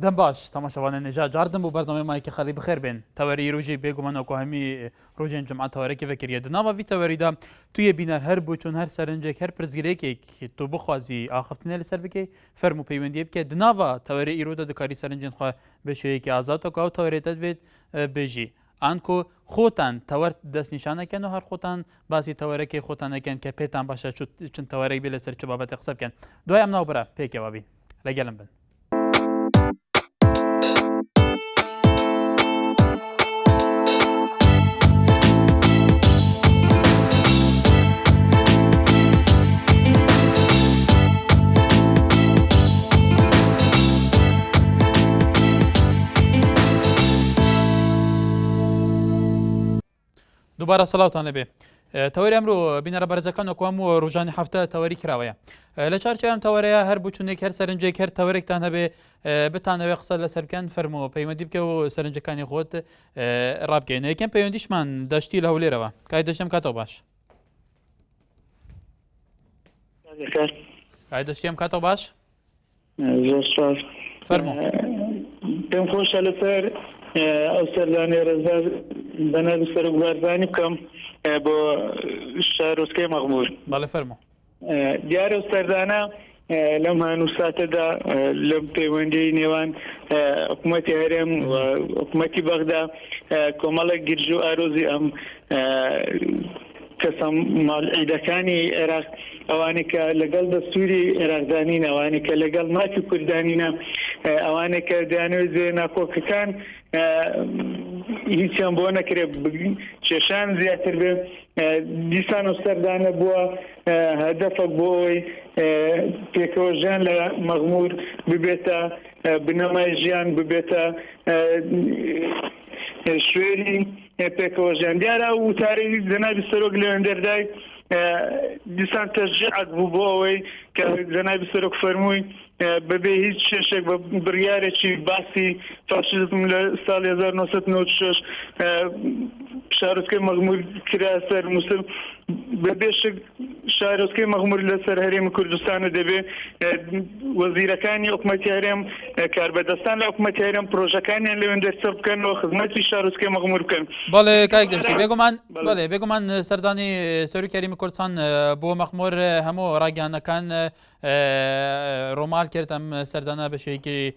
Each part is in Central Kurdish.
دم باش تماشاوان نجات جاردن بو برنامه مایک خالی بخیر بین توری روزی بگومن کو همی روزین جمعه توری که فکریه دنا و وی توری دا توی بینر هر بوچون هر سرنجک هر پرزگیری که تو بخوازی آخفتنه لسر بکی فرمو پیوندی بکی دنا و توری ایرودا دکاری سرنجین خو بشه که آزاد تو توری تدوید بجی آنکو خوتن تور دست نشانه کن و هر خوتن بعضی توری که خوتن کن که پیتان باشه چون توری بیل سر چه بابت حساب کن دوام نو برا پیک بابی لگلم بن دوباره سلامتان لبی توری امرو بین را برزکان و کوامو روزانه هفته توری کراویه لچارچه هم توری هر بچونه هر سرنجه هر توری که تنها به تنها قصد لسرکن فرمو پیوندی که و سرنجه کنی خود راب کنه یکم پیوندیش من داشتی لهولی روا که داشتم کاتو باش داشتیم کاتو باش زوستاف فرمو تم خوش لسر أستاذاني رزاز بنا بسرق بارزاني بكم بو شاروسكي مغمور بله فرمو ديار أستاذانا لما نسات دا لم بيوندي نيوان حكومتي هرم وحكومتي بغداد كمالا جرجو أروزي أم كسم مال عيدكاني عراق اواني كلقل دستوري عراق دانين اواني كلقل ماتي كردانينا اواني كدانو زينا كوكتان هیچ هم بو نکره چشان زیاتر به دیسان استردانه بو هدف بوی پیکوژن لمغمور ببیتا بنمایجیان ببیتا شویری پیکوژن دیاره و تاریخ جناب سروق لندردای دیسان تشجیع بوی که جناب سروق فرموی ببی هیچ شک بریاره چی باسی فاشیسم سال 1996 شهرسکه مغمور کرا سر مسلم ببی شک شهرسکه مغمور لسر هرم کردستان دبی وزیرکانی حکومتی هرم کاربدستان حکومتی هرم پروژکانی لوندر سب کن و خدمتی شهرسکه مغمور کن. بله کایک داشتی بگو من سردانی سری کریم کردستان بو مغمور همو راگیان کن رومال کردم سردانه بشه که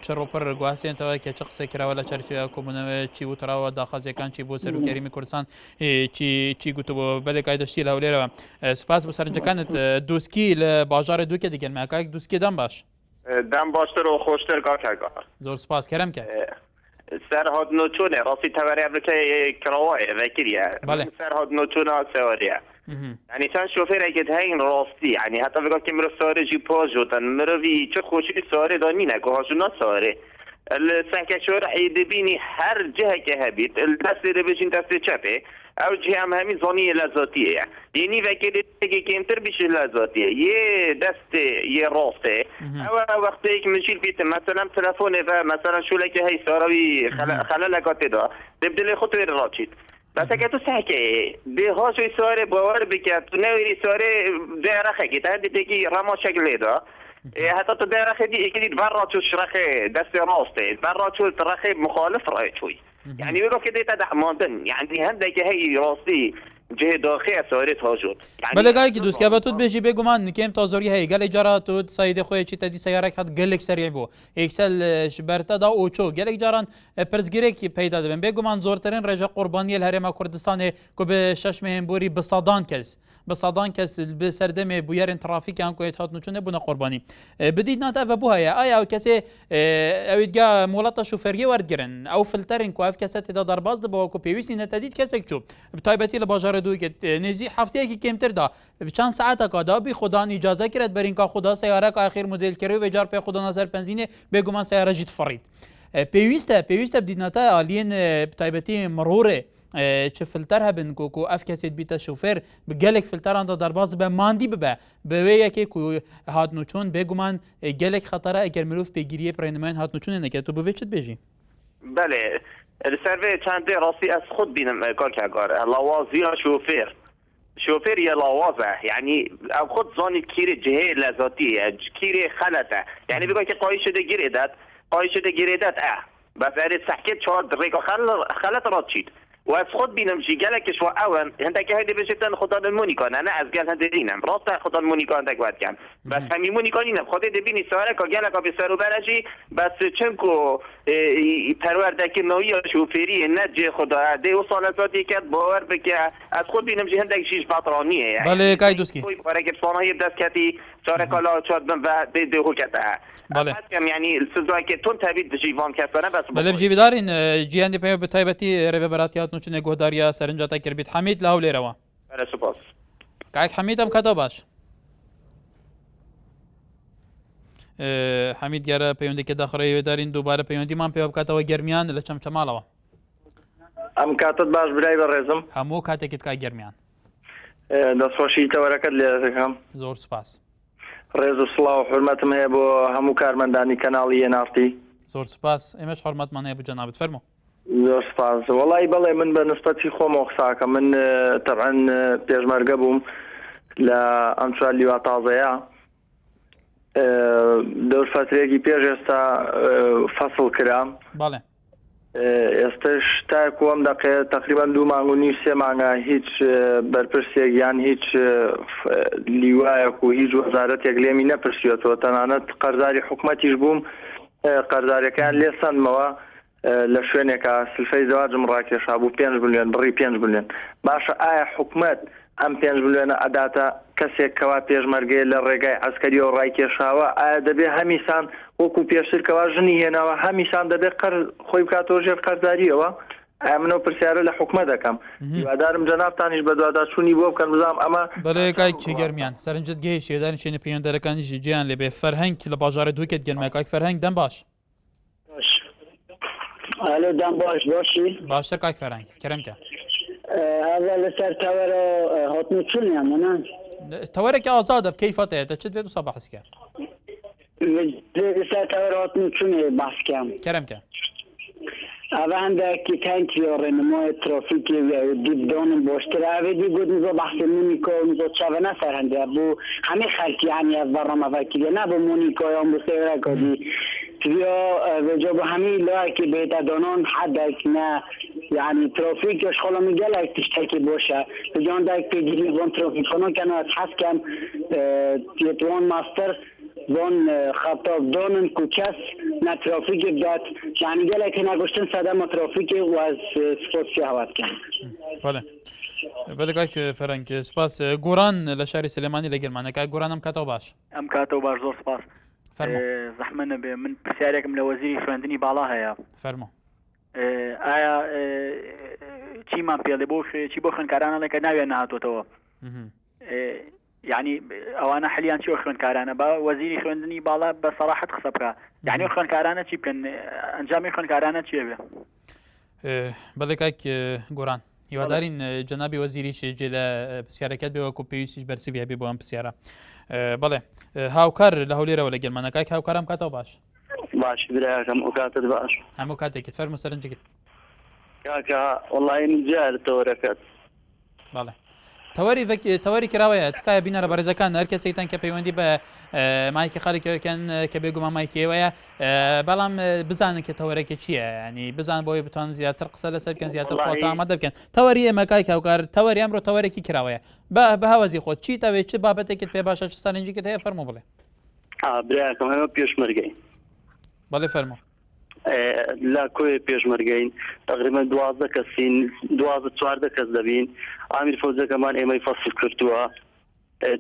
چروپر گواسین تا که چقصه کرا ولا چرچه کومونه چی و ترا و داخل کان چی بو سر کریم کردستان چی گوتو بله کای داشتی لاولی رو سپاس بو سرنج کانت دوسکی ل بازار دو که دیگه ما کای دوسکی دم باش دم باشتر و خوشتر کار کرد زور سپاس کرم که سرهاد نوچونه راستی توری امریکا کراوای وکیلیه سرهاد نوچونه سواریه يعني كان شوفير اكيد هاي راستي يعني حتى بقى كاميرا ساري جي باجوتن مروي چه خوشی ساري دانينه كوهاشونا ساري السنكشور حيدبيني هر جهه كهبيت الدست اللي بيجين دست چپه او جهه هم همین زانی لذاتیه یعنی وکیل که کمتر بشه لذاتیه یه دست یه راسته او وقتی که مشیل بیت مثلا تلفن و مثلا شوله که هی ساروی خلل کاته دا تبدل خود راچید بس اگه تو سکه به هاشوی ساره باور بکرد تو نویری ساره درخه که تا دیده که رما شکل دا حتی تو درخه دی اکدید براچوش رخه دست راسته براچوش رخه مخالف رای چوی يعني بيقول كده تدح ماندن يعني هندك هي راسي جه داخل سارت هاجود بله گاهی که دوست که باتود بهجی بگو من کم تازوری هی گل اجاراتود ساید خوی چی تدی سیاره کات گلک سریع بو اکسل شبرتا دا اوچو گلک جاران پرزگیری کی پیدا دبن بگو من زورترین رجا قربانی الهرم کردستان کو به شش مهم بوری بصادان کس بصادان کس به سردم بویرن ترافیک ان کو اتحاد نچونه بنا قربانی بدید ناتا و بو هيا اي او کسی اویدگا مولات شوفری وردگرن او فلترن کو اف کسی تدا درباز بو کو پیویسی نتدید کسی چوب تایبتی لباجار دو که نزی هفته کی کمتر دا چند ساعت کا دا بی خدا اجازه کرد برین کا خدا سیاره کا اخیر مدل کرو و جار په خدا نظر بنزینه بگو من سیاره جیت فرید پیوسته بدید ناتا الین تایبتی مروره چه فلتر هبن کو اف کسی بیت شوفر بگلک فلتر اند درباز به ماندی به یکی کو هات نوچون بگو من گلک خطره اگر مروف بگیری پرندمان هات نوچون نکه تو بوچت بجی بله السروی چند راستی از خود بینم کار کردگاره لوازی شوفر شوفير يا لاوازه يعني خد زاني كيري جهه لذاتيه كيري خلته يعني بيقول لك قايش ده جريدات بس اريد تحكي شو دريكو خلت راتشيد واسخد بينمشي قالك شو اول انت كهدي بجتن خدان المونيكان انا از قال هندينم راست خدان المونيكان دقوات كان بس همي مونيكانين خدي دبيني سوالك قالك بسرو برجي بس چنكو پروردك نويا شوفيري نجي خدا دي وصل ذاتي كات باور بك از خود بينمشي هندك شيش باطرانيه يعني بله كايدوسكي فرق صانه دست كاتي ساركالا شاد و دي هو كتا بله يعني السزوای که تون تبید جیوان کسانه بس بله بجی بدارین جیان دی پی بتایبتی ریو براتیات نوچنه گهداریا سرنجا تکر بیت حمید لاو لیروا بله سپاس کاک حمید هم کتا باش حمید گره پیوندی که داخلی دارین دوباره پیوندی من پیوب کتا و گرمیان لچم چمالوا ام کاتت باش برای برزم همو کاته کت کا گرمیان دەستخۆشی تەوەرەکەت لێ دەکەم زۆر سپاس ڕێز و سڵاو حرمەتم هەیە بۆ هەموو کارمەندانی کەناڵی نافتی زۆر سپاس ئێمەش حرمەتمان هەیە بە جەنابەت فەرموو زۆر سپاس وەڵی بەڵێ من بە نسبەتی خۆمەوە قساکە من تەبعەن پێشمەرگە بووم لە ئەم چوار لیوا تازەیە دەور فترێکی پێش ئێستا فەسڵ کرام بەڵێ ئێستش تاکو ئەم دەقێ تقریبان 2 مانگ و نیو 3 مانگە هیچ بەرپرسێک یان هیچ لیوایەک و هیچ وەزارەتێک لێمی نەپرسیێتەوە تەنانەت قەرزاری حکومەتیش بووم قەرزاریەکان لێ سەندمەوە لە شوێنێکە سلفەی زەواجم ڕاکێشا بوو 5 ملیۆن بڕی 5 ملیۆن باشە ئایا حکومەت ئەم 5 ملیۆنە ئەداتە کەسێک کەوا پێشمەرگەیە لە ڕێگای عەسکەریەوە ڕایکێشاوە ئایا دەبێ هەمیسان وەکو پێشتر کەوا ژنی هێناوە هەمیسان دەبێت خۆی بکاتەوە ژێر قەرزاریەوە ئایا منەوە پرسیارە لە حکومەت دەکەم هیوادارم جەنابتانیش بە دوواداچوونی بۆ بکەن بزانم ئەمە بەڵێ کاکی گەرمیان سەرنجت گەیشت هێدانی شوێنە پەیوەندەرەکانیشی گیان لێبێ فەرهەنگ لە باژارە دووکت گەرمای کاک فەرهەنگ دەم باش الو دم باشی باشتر کاک فەرهەنگ کەرەمکە اول لەسەر تەوەرە هاتنوچوونیان منە تەوەرێکی ئازادە بکەیفەتەیە چت بێت و سە بەحس کرد لەسەر تەوەرە هاتنوچوونێ باسکەم کەرەمکە ئەوە هەندێکی تانکیۆ ڕێنمای ترۆفیکی دیبدۆنم بۆشتر ئاوێدی گوتن زۆ بەحسی مونیکۆ زۆ چاوە نەسەر هەندێ بوو هەمێ خەلکی هەنیە بەڕەمەڤەکی نەبوو مونیکۆ یان بۆ سێورەکۆدی تبيو جابوا همي لايك بيتا دونون حدك نا يعني تروفيك شغله مجالك تشتكي بوشا بجون دايك تجري بون تروفيك فنو كانوا اتحس كان تيتوان ماستر بون خطاب دونن كوكاس نا تروفيك بدات يعني جالك هنا قشتن سادة تروفيك واز سبوتسي هوات كان بله کاک فەرهەنگ سپاس گۆران لە شاری سلێمانی لەگەڵمانە کاک گۆران ئەم کاتەوە باش ئەم کاتەوە باش زۆر سپاس زەحمە نەبێ من پرسیارێکم لە وەزیری خوێندنی باڵا هەیە فەرموو ئایا چیمان پێڵێ بۆ چی بۆ خوێندکارانەکە ناوێن نهاتۆتەوە یعنی ئەوانە حلیان چی خوێندکارانە بە وەزیری خوێندنی باڵا بە سەراحەت قسە بکە یعنی خوێندکارانە چی بکەن ئەنجامی خوێندکارانە چیە بێ بەڵێ کاک گۆران هیوادارین جەنابی وەزیریش جێ لە پرسیارەکەت بێ وەکو پێویستیش بەرسی بێ بۆ ئەم پرسیارە بەڵێ هاوکار لە هەولێرەوە لەگەڵمانە کاک هاوکارم کاتەوە باش باش برایەکەم ئەو کاتت باش هەموو کاتێکت فەرموو سەرنجەکەت کاکە وەڵی من جار تەوەرەکەت بەڵێ تەوەری کراوەیە تکایە بینەرە بەڕێزەکان هەر کەسێکتان کە پەیوەندی بە مایکی خەڵکەکەن کە بێگومان مایکێوەیە بەڵام بزانن کە تەوەرەکە چییە ینی بزان بۆی بتوان زیاتر قسە لەسەر بکەن زیاتر خۆتان ئامادە بکەن تەوەری ئێمە کاک هاوکار تەوەری ئەمڕۆ تەوەرێکی کراوەیە بە هەوەزی خۆت چی تەوێت چ بابەتێکت پێ باشە چ سەرنجێکت هەیە فەرموو بڵێ برایەکەم هەمە پێشمەرگەین بەڵێ فەرموو لا کوێ پێشمەرگەین تقریبا 12 کەسین 12 کەس دەبین ئامیر فەوزەکەمان ئێمەی فەسڵ کردووە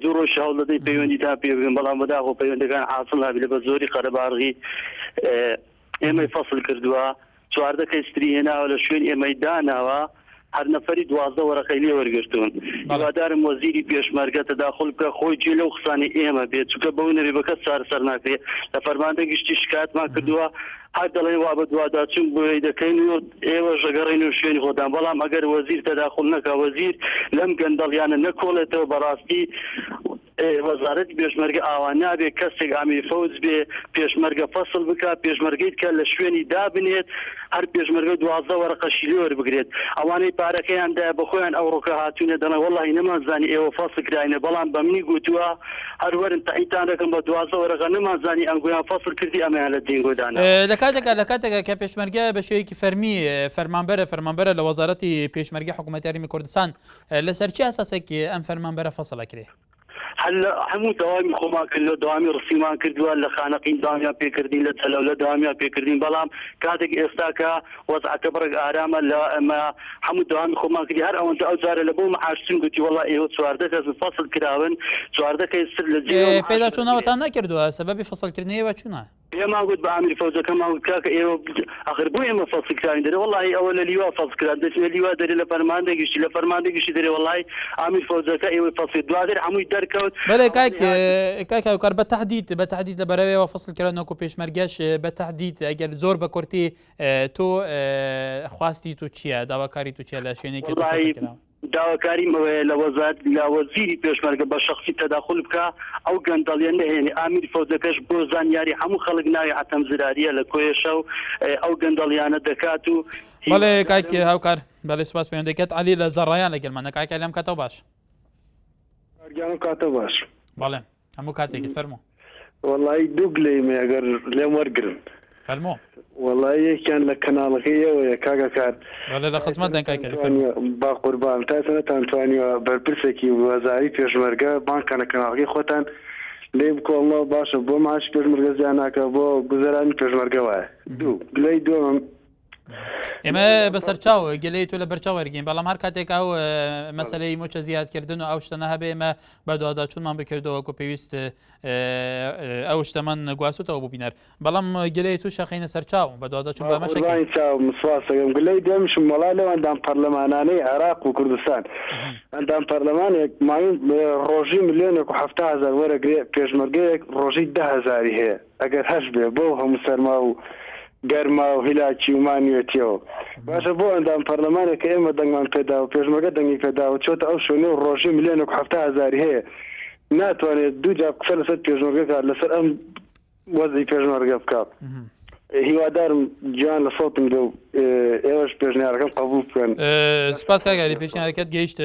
دوو ڕۆژ هەوڵ دەدەین پەیوەندیتان پێ بگەین بەڵام بەداخۆ پەیوەندەکان حاصل نابێت بە زۆری قەرەباغی ئێمەی فەسڵ کردووە 14 کەستری هێناوە لە شوێن ئێمەی داناوە هەر نەفەری 12 وەرەقەی لێ وەرگرتوون هیوادارم وەزیری پێشمەرگە تەداخڵ بکە خۆی جێ لەو قسانی ئێمە بێت چونکە بەو نەوێ بە کەس چارەسەر ناکرێ لە فەرماندە گشتی شکایەتمان کردووە هەر دەڵێن وا بە دوواداچوون بۆی دەکەین و ئێوە ژەگەڕین و شوێنی خۆتان بەڵام ئەگەر وەزیر تەداخڵ نەکا وەزیر لەم گەندەڵیانە نەکۆڵێتەوە بەڕاستی وەزارەتی پێشمەرگە ئاوا نابێت کەسێک ئامیری فەوز بێ پێشمەرگە فەسڵ بکات پێشمەرگەیت کە لە شوێنی دابنێت هەر پێشمەرگە 12 وەرەقەشی لێوە بگرێت ئەوانەی پارەکەیاندا بەخۆیان ئەو ڕۆکە هاتوونە دەڵێ وەڵڵاهی نەمانزانی ئێوە فەسڵ کراینە بەڵام بە منی گوتووە هەروەرن تەعیتان دەکەم بە 12 وەرەقە نەمانزانی ئەنگویان فەسڵ کردی ئەمەیان لە دینگۆدانە لە کاتێکە کە پێشمەرگە بە شێوەیەکی فەرمی فەرمانبەرە لە وەزارەتی پێشمەرگی حکوومەتی هەرێمی کوردستان لەسەر چی ئاساسێکی ئەم فەرمانبەرە فەسڵەکرێ هەموو داوامی خۆمان کرد لە داوامی ڕسیمان کردووە لە خانەقین داوامیان پێکردین لە تەلەو لە داوامیان پێکردین بەڵام کاتێک ئێستا کە وەزعەکە بڕێک ئارامە لە ئەمە هەموو داوامی خۆمان کردی هەر ئەوەندە ئەو جارە لە بۆ مەعاشتن گوتی وەڵا ئێوە 14 کەس فەسڵ کراون 14 کەس سر لە جێ پێدا چوونەوەتان نەکردووە سەبەبی فەسڵکردنەوە چوونە پێمان گوت بە ئامیری فەوزەکەمان گوت کاکە ئێوە ئەخر بۆ ئێمە فەسڵ کراین دەرێ وەڵی ئەوە لە لیوا فەسڵ کرا دەچێ لیوا دەرێ لە فەرماندەگەشتی لە فەرماندەگەشتی دەرێ وەڵی ئامیری فەوزەکە ئێوە فەسڵ دواتر هەمووی دەرکەوت بەڵێ کاک هاوکار بەتەحدید لەبەرەوەیەوە فەسڵکردنەوەکو پێشمەرگەش بەتەحدید ئەگەر زۆر بە کورتی تۆ خواستی تو چییە داواکاری تو چیە لە شوێنێکی داواکاریم ئەوەیە لە وەزارەت لە وەزیری پێشمەرگە بە شەخصی تەداخل بکە ئەو گەندەڵیە نەهێنێ ئامیری فەوزەکەش بۆ زانیاری هەموو خەڵک ناوی عەتەم زراریە لە کۆیەشە و ئەو گەندەڵیانە دەکات و بەڵێ کاکی هاوکار بەڵێ سوپاس پەیوەندەکەت عەلی لە زەڕایان لەگەڵمانە کاکە لەم کاتەوە باش کاتە باش بەڵێ هەموو کاتێکت فەرموو وەڵی دوو گلەیمێ ئەگەر لێم وەرگرن فەرموو وەڵی یەکیان لە کەناڵەکەیەوەیە کاگە کار بەڵێ لە خزمەت دەنکاکەری با قوربان تاسەنەتان توانیوە بەرپرسێکی وەزاری پێشمەرگە بانکانە کەناڵەکەی خۆتان لێ بکۆڵەوە باشە بۆ ماش پێشمەرگە زیان ناکە بۆ گوزەرانی پێشمەرگە وایە دوو گلەی دووەم ئێمە بەسەرچاو گەلەی تۆ لە بەرچاو وەرگین بەڵام هەر کاتێک ئەو مەسەلەی موچە زیادکردن و ئەو شتە هەبێ ئێمە بە دوواداچوونمان بکردەوەکو پێویست ئەو شتەمان گواسوتەوە بوو بینەر بەڵام گەلەی تو شەخینە سەرچاو بە دوواداچوون بەمەشەکەی مسواسەکەم گلەی دێمشم وەڵا لەوە ئەندام پەرلەمانانەی عێراق و کوردستان ئەندام پەرلەمانێک ماین ڕۆژی ملیۆنێک و 700,000 وەرەگرێ پێشمەرگەیەک ڕۆژی 10,000 هەیە ئەگەر هەش بێ بۆ هەموو سەرما و گەرما و هیلاکی ومانوێتیەوە باشە بۆ ئەندام پەرلەمانێک کە ئێمە دەنگمان پێدا و پێشمەرگە دەنگی پێدا و چۆتە ئەو شوێنە و ڕۆژی ملیۆنێک و 700,000 هەیە ناتوانێت دوو جا قسە لەسەر پێشمەرگە کات لەسەر ئەم وەزی پێشمەرگە بکات هیوادارم گیان لە سەوتم دە و ئێوەش پێشنیارەکەم قبول بکەن سپاس کاکاری پێشنیارەکەت گەیشت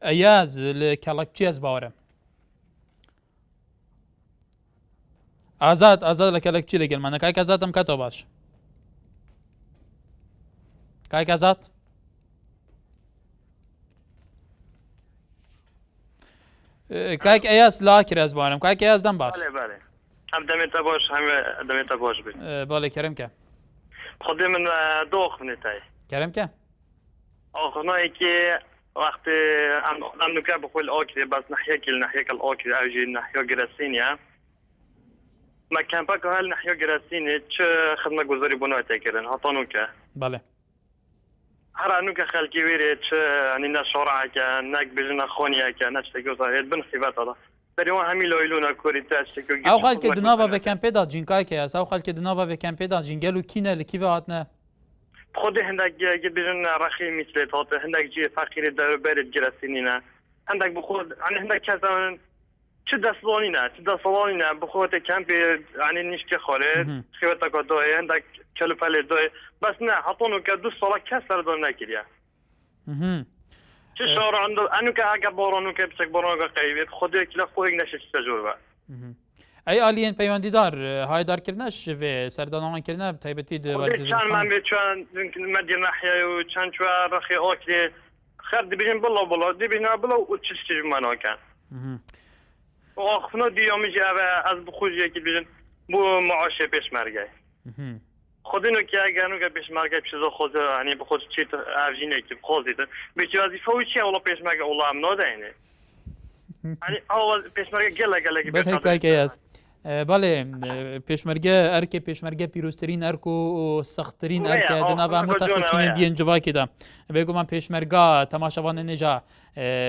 ئەیاز لە کەڵک چێز باوەرە ئازاد لە کەلک چی لەگەڵمانە کاک ئازادم کاتەوە باش کاک ئازاد کاک ئەیاز لا کرێز بوارم کاک ئەیاز دەم باش ئەم دەمێتە بۆش هەمێ دەمێتە بۆش بێت بەڵێ کەرمکە خودێ من دۆخ بنێتای کەرمکە ئەوخنایەکی وەختی ئەم نوکە بخۆی ئۆکرێ بەس نەحیەکی نەحیەکە ئۆکری ئەوژی نەحیۆ گرەسینە ما کەمپەکە هەل نەحیۆ گرەسینێ چ خدمە گوزاری بۆ ناتێکردن هەتانوکە بەڵێ هەرانوکە خەلکی وێرێ چ ئەنی نەشۆڕعەکە نەک بژنە خۆنیەکە نەشتێکی وزارێت بن خیبەتەڵە بەریوە هەمی لۆیلوونە کوری تاشتێکی ئەو خەڵکە دناوە بەکەم پێدا جینکاکە ئەو خەڵکە دناوە بەکەم پێدا جینگەل و کینە لە کیڤ هاتنە خودی هەندێک بژن ڕەخی میسلێت هاتە هەندێک جێ فەقیری دەروبەرێت گرەسینینە هەندێک بخۆت ئەنی هەندێک کەسان چ دەسڵۆنینە چ دەسەڵۆنینە بخۆتە کەمپێ ئەنی نیشتی خۆرێت خێوەتەکە دۆی هەندێک کەلوپەلێ دۆی بەس نە هەتۆنوکە دوو ساڵە کەس سەردۆ نەکردە چ شۆڕ ئەنوکە ئەگە بۆڕۆنوکە بچێک بۆڕۆگە قەیبێت خودێک لە خۆیک نەشێت تەجور بە ئەی ئالیێن پەیوەندیدار هایدارکردنە شێ سەردانەوەکردنە تایبەتی چندمان بێت چۆن مەدی نەحیە و چەند چوە ڕەخی ئۆکرێ خەر دەبێن بڵەو دەبێنە بڵەو و چ شتێژمانەوەکان خنۆ دیۆمیژی ئەوە ئەس بخۆژیەکی بژن بۆ معاشێ پێشمەرگای خودنوکە گەنوکە پێشمەرگای پێزۆ خۆزە ئەنی بخۆ چیت ئاژینێکی خۆزیتە بێکی وازیفەوی چیە وڵە پێشمەرگە وڵام نۆداینێ ئەنی ئەو پێشمەرگە گەلە گەلێکی کاکەیاز بەڵێ پێشمەرگە ئەرکێ پێشمەرگە پیرۆستترین ئەرک و سەختترین ئەرکە دەناو هەموو تەخچینە دیێن جوواکێدا بێگومان پێشمەرگا تەماشەوانە نێژا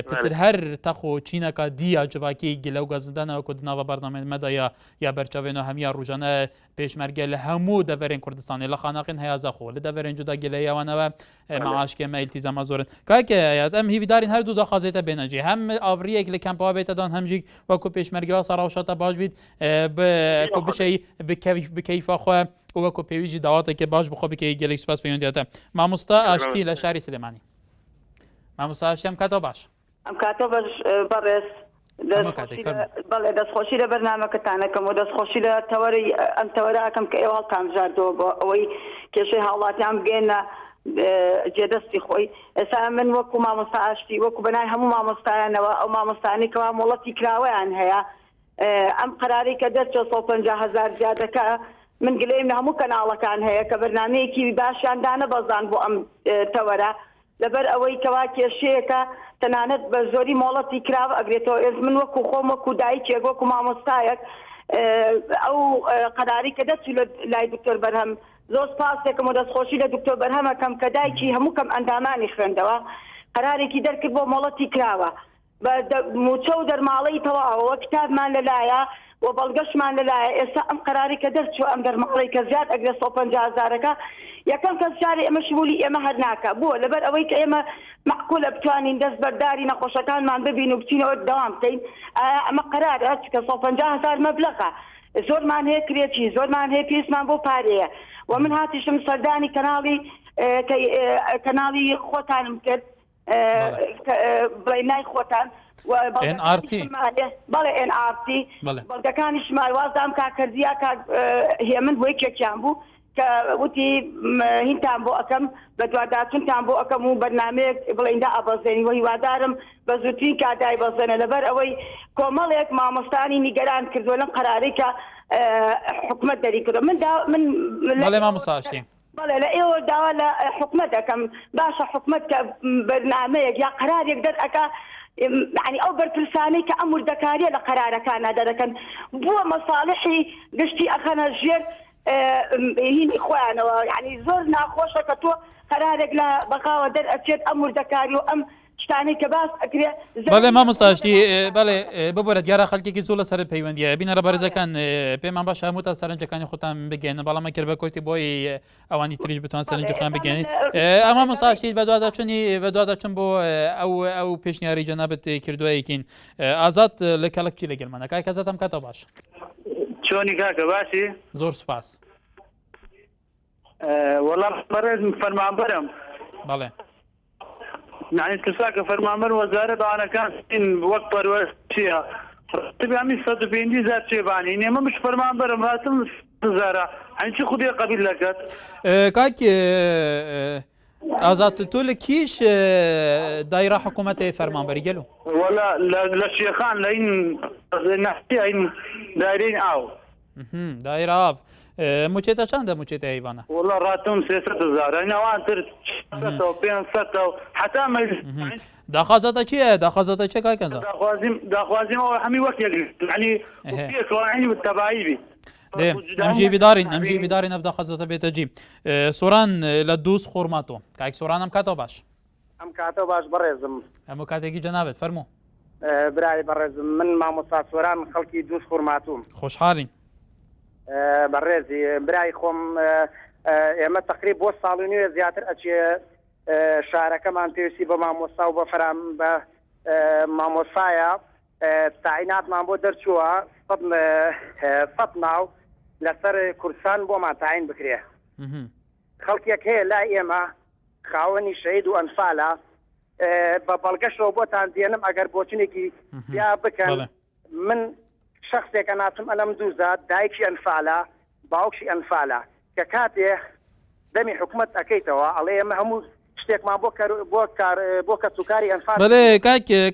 پتر هەر تەخ و چینەکە دیە جوواکی گلە و گەزدانەوەکو دناوە بەردەمێن مەدەیە یا بەرچاوێنەوە هەمیە ڕژانە پێشمەرگە لە هەموو دەڤێرین کوردستانی لە خاناقین هەیەزەخۆ لە دەڤێرین جودا گلەیەوانەوە مەعاشکێمە ئیلتیزەمە زۆرن کاکە ئەم هیویدارین هەردوو داخوازێتە بێنەجێ هەم ئاڤریەک لە کەمپەوە بێتەدان هەمژیک وەکو پێشمەرگەوە سەڕاوشاتە باش بیت بشەی بکەیفەخوا وەکو پێویژی داواتێکی باش بخۆ بکەی گەلێک سوپاس پەیوەندیاتە مامۆستا ئاشتی لە شاری سلێمانی مامۆستا ئاشتی ئەم کاتەوە باش ئەم کاتۆ بەش بەڕێز بەڵێ دەستخۆشی لە بەرنامەکەتانەکەم و دەستخۆشی لە تەوەری ئەم تەوەراکەم کە ئێوە هەڵکامژاردەوە بۆ ئەوەی کێشەی هاوڵاتیان بگەێنە جێدەستی خۆی ئێستا من وەکو مامۆستا ئاشتی وەکو بەنای هەموو مامۆستایانەوە ئەو مامۆستانێکەوە مۆڵەتی کراوەیان هەیە ئەم قەراری کە دەرچۆ 150,000 زیادەکە من گلەیم لە هەموو کەناڵەکان هەیە کە بەرنامەیەکی باشیان دانەبەزان بۆ ئەم تەوەرە لەبەر ئەوەی کەوا کێشەیەکە تەنانەت بە زۆری مۆڵەتی کراوە ئەگرێتەوە ئێز من وەکو خۆم وەکو دایکێک وەکو مامۆستایەک ئەو قەراری کە دەچوو لای دکتۆر بەرهەم زۆر سپاسێکم و دەستخۆشی لە دکتۆر بەرهەمەکەم کە دایکی هەموو کەم ئەندامانی خوێندەوە قەرارێکی دەرکرد بۆ مۆڵەتی کراوە بە موچە و دەرماڵەی تەواوەوە کتابمان لەلایە و بەڵگەشمان لەلایە ئێستا ئەم قەراری کە دەرچوو ئەم دەرماڵەی کە زیاد ئەگرێت 150,000ەکە یەکەم کەس جارێ ئێمە شمولی ئێمە هەر ناکە بووە لەبەر ئەوەی کە ئێمە معقولە بتوانین دەست بەرداری نەخۆشەکانمان ببین و بچینەوە دەوام بکەین ئەمە قەرارە کە 150,000 مەبلەغە زۆرمان هەیە کرێکی زۆرمان هەیە پێویستمان بۆ پارەیە و من هاتیشم سەردانی کەناڵی خۆتانم کرد بڵێنای خۆتان بەڵێ NRT بەڵگەکانی شمال وازدام کاکردیا هێمن بۆ یەکێکیان بوو کە وتی هینتان بۆ ئەەکەم بە دوواداچونتان بۆ ئەەکەم و بەرنامەیەک بڵێندا ئەبەزێنی و هیوادارم بە زووترین کادای بەزێنە لەبەر ئەوەی کۆمەڵێک مامۆستانی نیگەران کردووە لەم قەرارەی کە حکومەت دەری کردو بەڵێ مامۆستا بەڵێ لە ئێوە داوا لە حکومەت دەکەم باشە حکومەت کە بەرنامەیەک یا قەرارێک دەرئەکە يعني ئەو بەرپرسانەی کە ئەم وردەکاریە لە قەرارەکانە دەدەکەن بووە مەساڵحی گشتی ئەخەنە ژێر هینی خۆیانەوە یعنی زۆر ناخۆشە کە تۆ قەرارێک لە بەقاوە دەرئەچێت ئەم وردەکاری و ئەم شتانی کە باس ئەکرێ بەڵێ مامۆستاشتی بەڵێ ببوورە دیارە خەڵکێکی زۆر لەسەر پەیوەندیە بینە ڕە بەرزەکان پێمان باش هەموو تا سەرنجەکانی خۆتان بگەێنە بەڵامە کرد بە کۆتی بۆی ئەوانی تریش بتوان سەرنجەکان بگەێنین ئەمە مامۆستاشتی بەدواداچن بۆ ئەو پێشنیاری جەنابەت کردووەیەکین ئازاد لە کەڵکی لەگەڵمانە کاک ئازاد ئەم کاتەوە باش چۆنی کاکە باشی زۆر سوپاس وەڵام بەڕێز فەرمانبەرم بەڵێ يعني كساك فرمانبر وزارة دانەکان وەک پەروەردە تبیامی 150,000 چێبانی نێمە مش فەرمانبەرم هاتم زارە ئەنچی خودی قبیل لەکەت کاک ئازاد تۆ لە کیش دایرە حکوومەتی فەرمانبەری گەلو وەلا لە شێخان لە این دایرەی ئاو دایرە ئاو موچێتە چەندە موچێتە هەیوانە وەڵا ڕاتم 300,000 ناوانتر 500 حتا داخوازەتە چییە داخوازەتە چێ کاکەنجا داخوازیمەوە هەمی وەک ینی پێکڕانی تەبایی بی ئەمژی بیدارین ئەمژی بیدارین ئەف داخوازەتە بێتە جی سۆران لە دووس خۆرماتۆ کاک سۆران ئەم کاتەوە باش ئەم کاتەوە باش بەڕێزم هەموو کاتێکی جەنابێت فەرموو برای بەڕێزم من مامۆستا سۆران خەڵکی دووس خۆرماتوم خۆشحاڵین بەڕێزی برای خۆم ئێمە تقریب بۆ ساڵی نوێ زیاتر ئەچێ شارەکەمان پێویستی بە مامۆستا و بە فەرام بە مامۆسایە تاعیناتمان بۆ دەرچووە سەد ناو لەسەر کورسان بۆمان تاعین بکرێ خەڵکێک هەیە لای ئێمە خاوەنی شەهید و ئەنفالە بە بەڵگەشەوە بۆتان دێنم ئەگەر بۆچنێکی یا بکەن من شخصێکە ناچم ئەلەم دووزات دایکی ئەنفالە باوکشی ئەنفالە کە کاتێ دەمی حکومت ئەەکەیتەوە ئەڵێ ئێمە هەموو شتێکمان بۆ کەسوکاری ئەنفال بەڵێ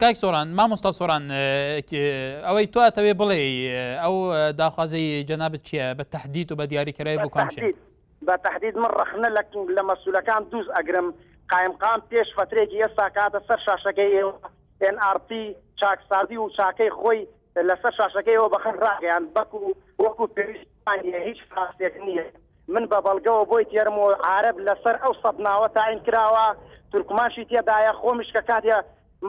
کاک سۆران مامۆستا سۆران ئەوەی تو ئەتەوێ بڵێ ئەو داخوازەی جەنابەت چییە بە تەحدید و بە دیاریکەرای بۆ کامشێ بە تەحدید من ڕەخنە لە مەسوولەکان دووز ئەگرم قایمقام پێش فترێکی ئێستا کاتە سەر شاشەکەی NRT چاکسازی و چاکەی خۆی لەسەر شاشەکەیەوە بەخەن ڕاگەیان وەکو پێویستمانە هیچ فراستێک نییە من بە بەڵگەوە بۆی تێرمەوە عارەب لەسەر ئەو سەد ناوە تاین کراوە تورکمانشی تێدایە خۆمیش کە کاتێ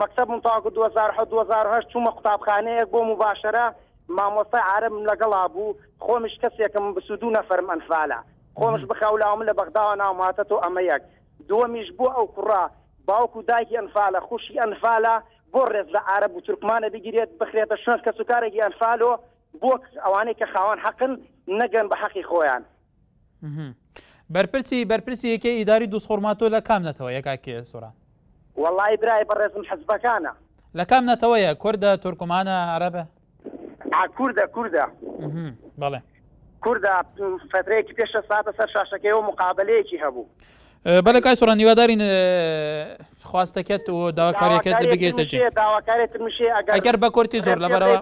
مەکتەبم تاواکو 2008 چوومە قوتابخانەیەک بۆ مباشرە مامۆستای عارەبم لەگەڵا بوو خۆمیش کەسێکم بسودوو نەفەرم ئەنفالە خۆمش بخەولاوم لە بەغداوە ناوماتەوە ئەمە یەک دووەمیش بۆ ئەو کوڕا باوکو دایکی ئەنفالە خوشی ئەنفالە بۆ ڕێز لە عارەب و تورکمانە بگیرێت بخرێتە شوێن کەس و کارێکی ئەنفالۆ بۆ ئەوانەی کە خاوەن حەقن نەگەن بە حەقی خۆیان بەرپرسی یەکەی ئیداری دووسخۆرماتۆ لە کام نەتەوە یەکاکێ سۆران وەڵای برای بەڕێزم حەزبەکانە لە کام نەتەوەیە کوردە تورکمانە عەرەبە کوردە بەڵێ کوردە فترەیەکی پێشە ساتە سەر شاشەکەیەوە مقابلەیەکی هەبوو بەڵێ کای سۆران هیوادارین خواستەکەت و داواکاریەکەت بگێتە جێ داواکارێتم مشێ ئەگەر بە کورتی زۆر لەبەرەوە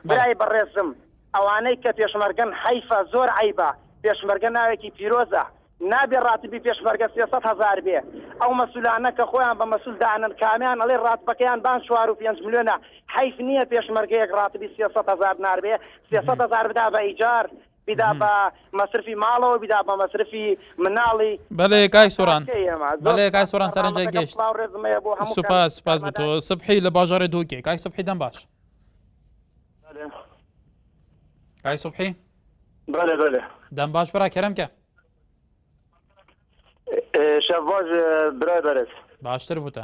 برای بەڕێزم ئەوانەی کە پێشمەرگەن حیفە زۆر عیبە پێشمەرگە ناوێکی پیرۆزە نابێ ڕاتبی پێشمەرگە 300,000 بێ ئەو مەسولانە کە خۆیان بە مەسول دانن کامیان ئەڵێ ڕاتبەکەیان بان 4 و 5 ملیۆنە حیف نییە پێشمەرگەیەک ڕاتبی 300,000 ناربێ 300,000 بدا بە ئیجار بیدا بە مەصرفی ماڵەوە بیدا بە مەصرفی مناڵی بەڵێ کای سۆران بەڵێ کای سۆران سەرنجە گەشت سوپاس بۆ تۆ سبحی لە باژارێ دووکێ کای سبحی دەم باش کای سبحی بله دەم باش برا کەرەمکە شەڤاژ برای بەرز باشتر بووتە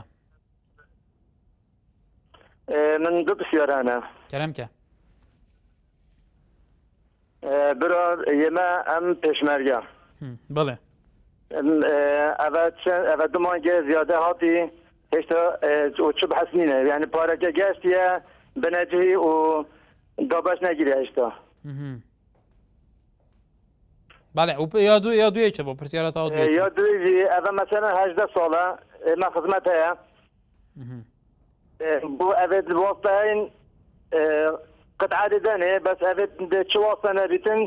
من دوو پرسیارانە کەرەمکە برا ئێمە ئەم پێشمەرگە بڵێ ئەvە دوو مانگە زیادە هاتی هێشتا چ بەحەس نینە یعنی پارەکە گەشتیە بنەجی و دابەش نەگیری هێشتا بەڵێ یادوویەکە بۆ پرسیارە تاوە یادووی ئەvە مەسەلەن 18 ساڵە ئێمە خزمەت هەیە بۆ ئەvێت وەستاین قطعه دەدەنێ بەس ئەvێت چ وەستە نەبیتن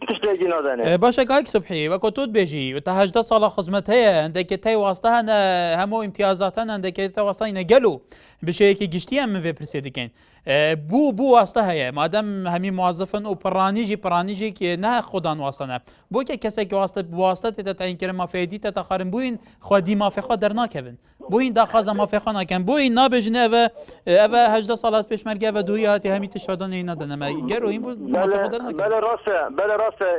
تشتێکی نادەنێ باشە کاک سبحی وەکو تۆت بێژی تا 18 ساڵە خزمەت هەیە هەندێکە تای واستە هەنە هەموو ئیمتیازاتەن هەندێکە تا واستای نەگەل و بشەیەکی گشتی ئەم من پرسێ دەکەین بوو واستە هەیە مادەم هەمی موازفن و پڕانیژێکی نا خۆدان واستەنە بۆکە کەسێکی واستە تێتە تاینکردن مافێدی تە تەخارن بووین خوادی مافێخوا دەرناکەون بۆین داخوازە مافێخوا ناکەن بۆی نابێژنە ئەvە 18 ساڵ پێشمەرگە بە دووی هاتی هەمی تشادانەی نەدەنەمە گەڕۆین بەلە ڕاستە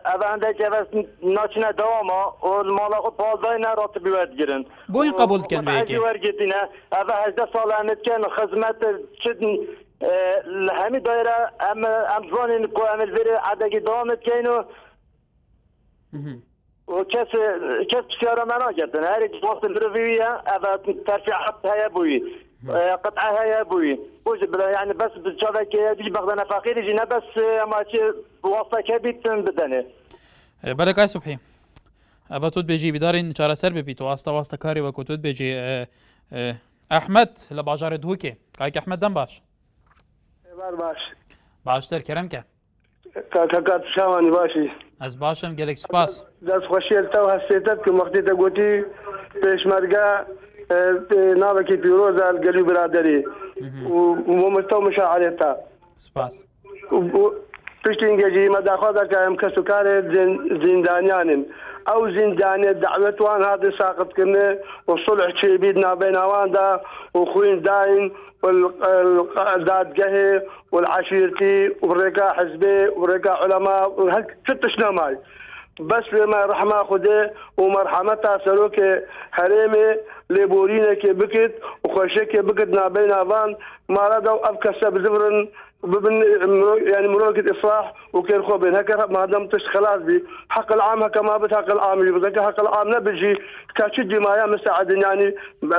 ئەوەندێک ناچنە داوامە و ماڵە خۆ پازای نەڕاتبی وەرگرن بۆی قبول بکەن وەرگرتینە ئەvە 18 ساڵانتکەن خزمەت لە هەمی دایرە ئەم زانین کو ئەمەلێرە عادەکی داوامتکەین و کەس پرسیارە ناکردن هەرێک واستن درۆڤیە ئەvە تەرفیعات هەیە بووی قطعه هەیە بووی بۆش یعنی بەس چاوێکی دیجی بەغدانە فەقیریجی نە بەس ئەماچی واستەکە بیتن بدەنێ بەلە کای سوبحی ئەvە تۆت بێژی بیدارین چارەسەر ببیت و واستەکاری وەکو تۆت بێژی ئەحمەد لە باژارە دووکێ کاک ئەحمەد دەم باش باشتر کەرەمکە کاکات شاوانی باشی ئەس باشم گەلێک سوپاس دەستخۆشیێت تەو هەستێتت کە وەختی دەگوتی پێشمەرگە ناوێکی پیرۆزە گەلی برادری ومستە مشاعرێتە سپاس پشتی ئینگەجی مەداخوا دەکەم کەس و کارێ زیندانیانن ئەو زیندانێت دەعوەتوان هاتە ساقتکردنێ و سڵح چێبیت نابێناواندا و خوین داین دادگەهێ والعشیرتی و ڕێگا حزبێ و ڕێگا عولەما و هەر چتش نەمای بەس لێمە ڕەحما خودێ و مەرحەمەتا سەرۆکێ هەرێمێ لێبۆرینێکێ بکرد و خۆشێکێ بکرد نابێناوان مارەدا و ئەم کەسە بزبرن ببن يعني مروكة إصلاح وكير خو بين هكا ما دام تش خلاص بي حق العام هكا ما بت حق العام يبقى حق العام نبجي كاشدي ما يا مساعد يعني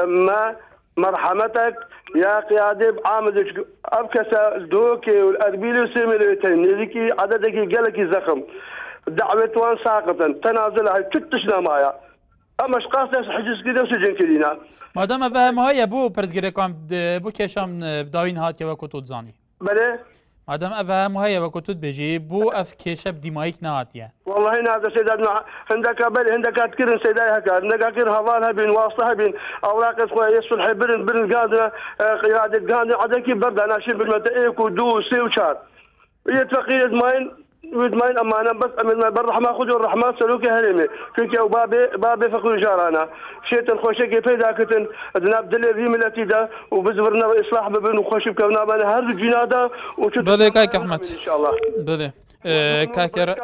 ما مرحمتك يا قيادة عامدك أبكسا دوكي والأربيلي وسيميليتين ذيكي عددك قالك زخم دعوة وان ساقطا تنازل هاي تتشنا مايا اما اشخاص حجز كده وسجن كدينا ما دام بهم هيا بو پرزگیرکان بو کشام داوین هات که وقت تو زانی بله مادام ئەڤ هەموو هەیە وەکو توت بێژی بۆ ئەف کێشە دیمایک نهاتیە والله نادى سيدات عندك بل عندك تكرن سيدات هكا عندك كر هفان هبين واسطه هبين اوراق خويا الصلح برن قادنا قياده قادنا عندك برد انا شيل بالمتايك ودو سي وشار هي تفقيد ماين ود ماين امانه بس من بالرحمه خذوا الرحمن سلوك هرمي كنت او بابي فقر جارانا شيت الخوشه كيف ذاكتن ذنب دلي ملتي دا وبزورنا اصلاح بين وخوش بكنا بنا هر جناده بله كاك احمد ان شاء الله بله كاكر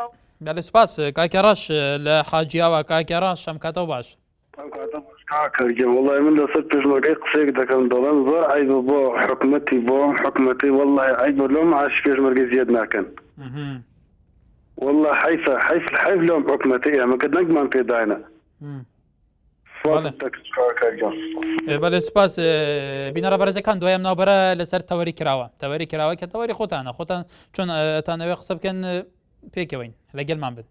بله سپاس كاكراش لحاجيا وكاكراش شم كاتو باش والله من دست پژمرگی قصه دکم دادن زور عیب با حکمتی والله عیب لهم عاش پژمرگی زیاد نکن والله حيف لهم حكمتي ما قد نقمان في داينا بله سپاس بینەرە بەرزەکان دوایەم ناوبەرە لەسەر تەوەری کراوە کە تەوەری خۆتان چۆن تانەوێ قسە بکەن پێکەوەین لەگەڵمان بن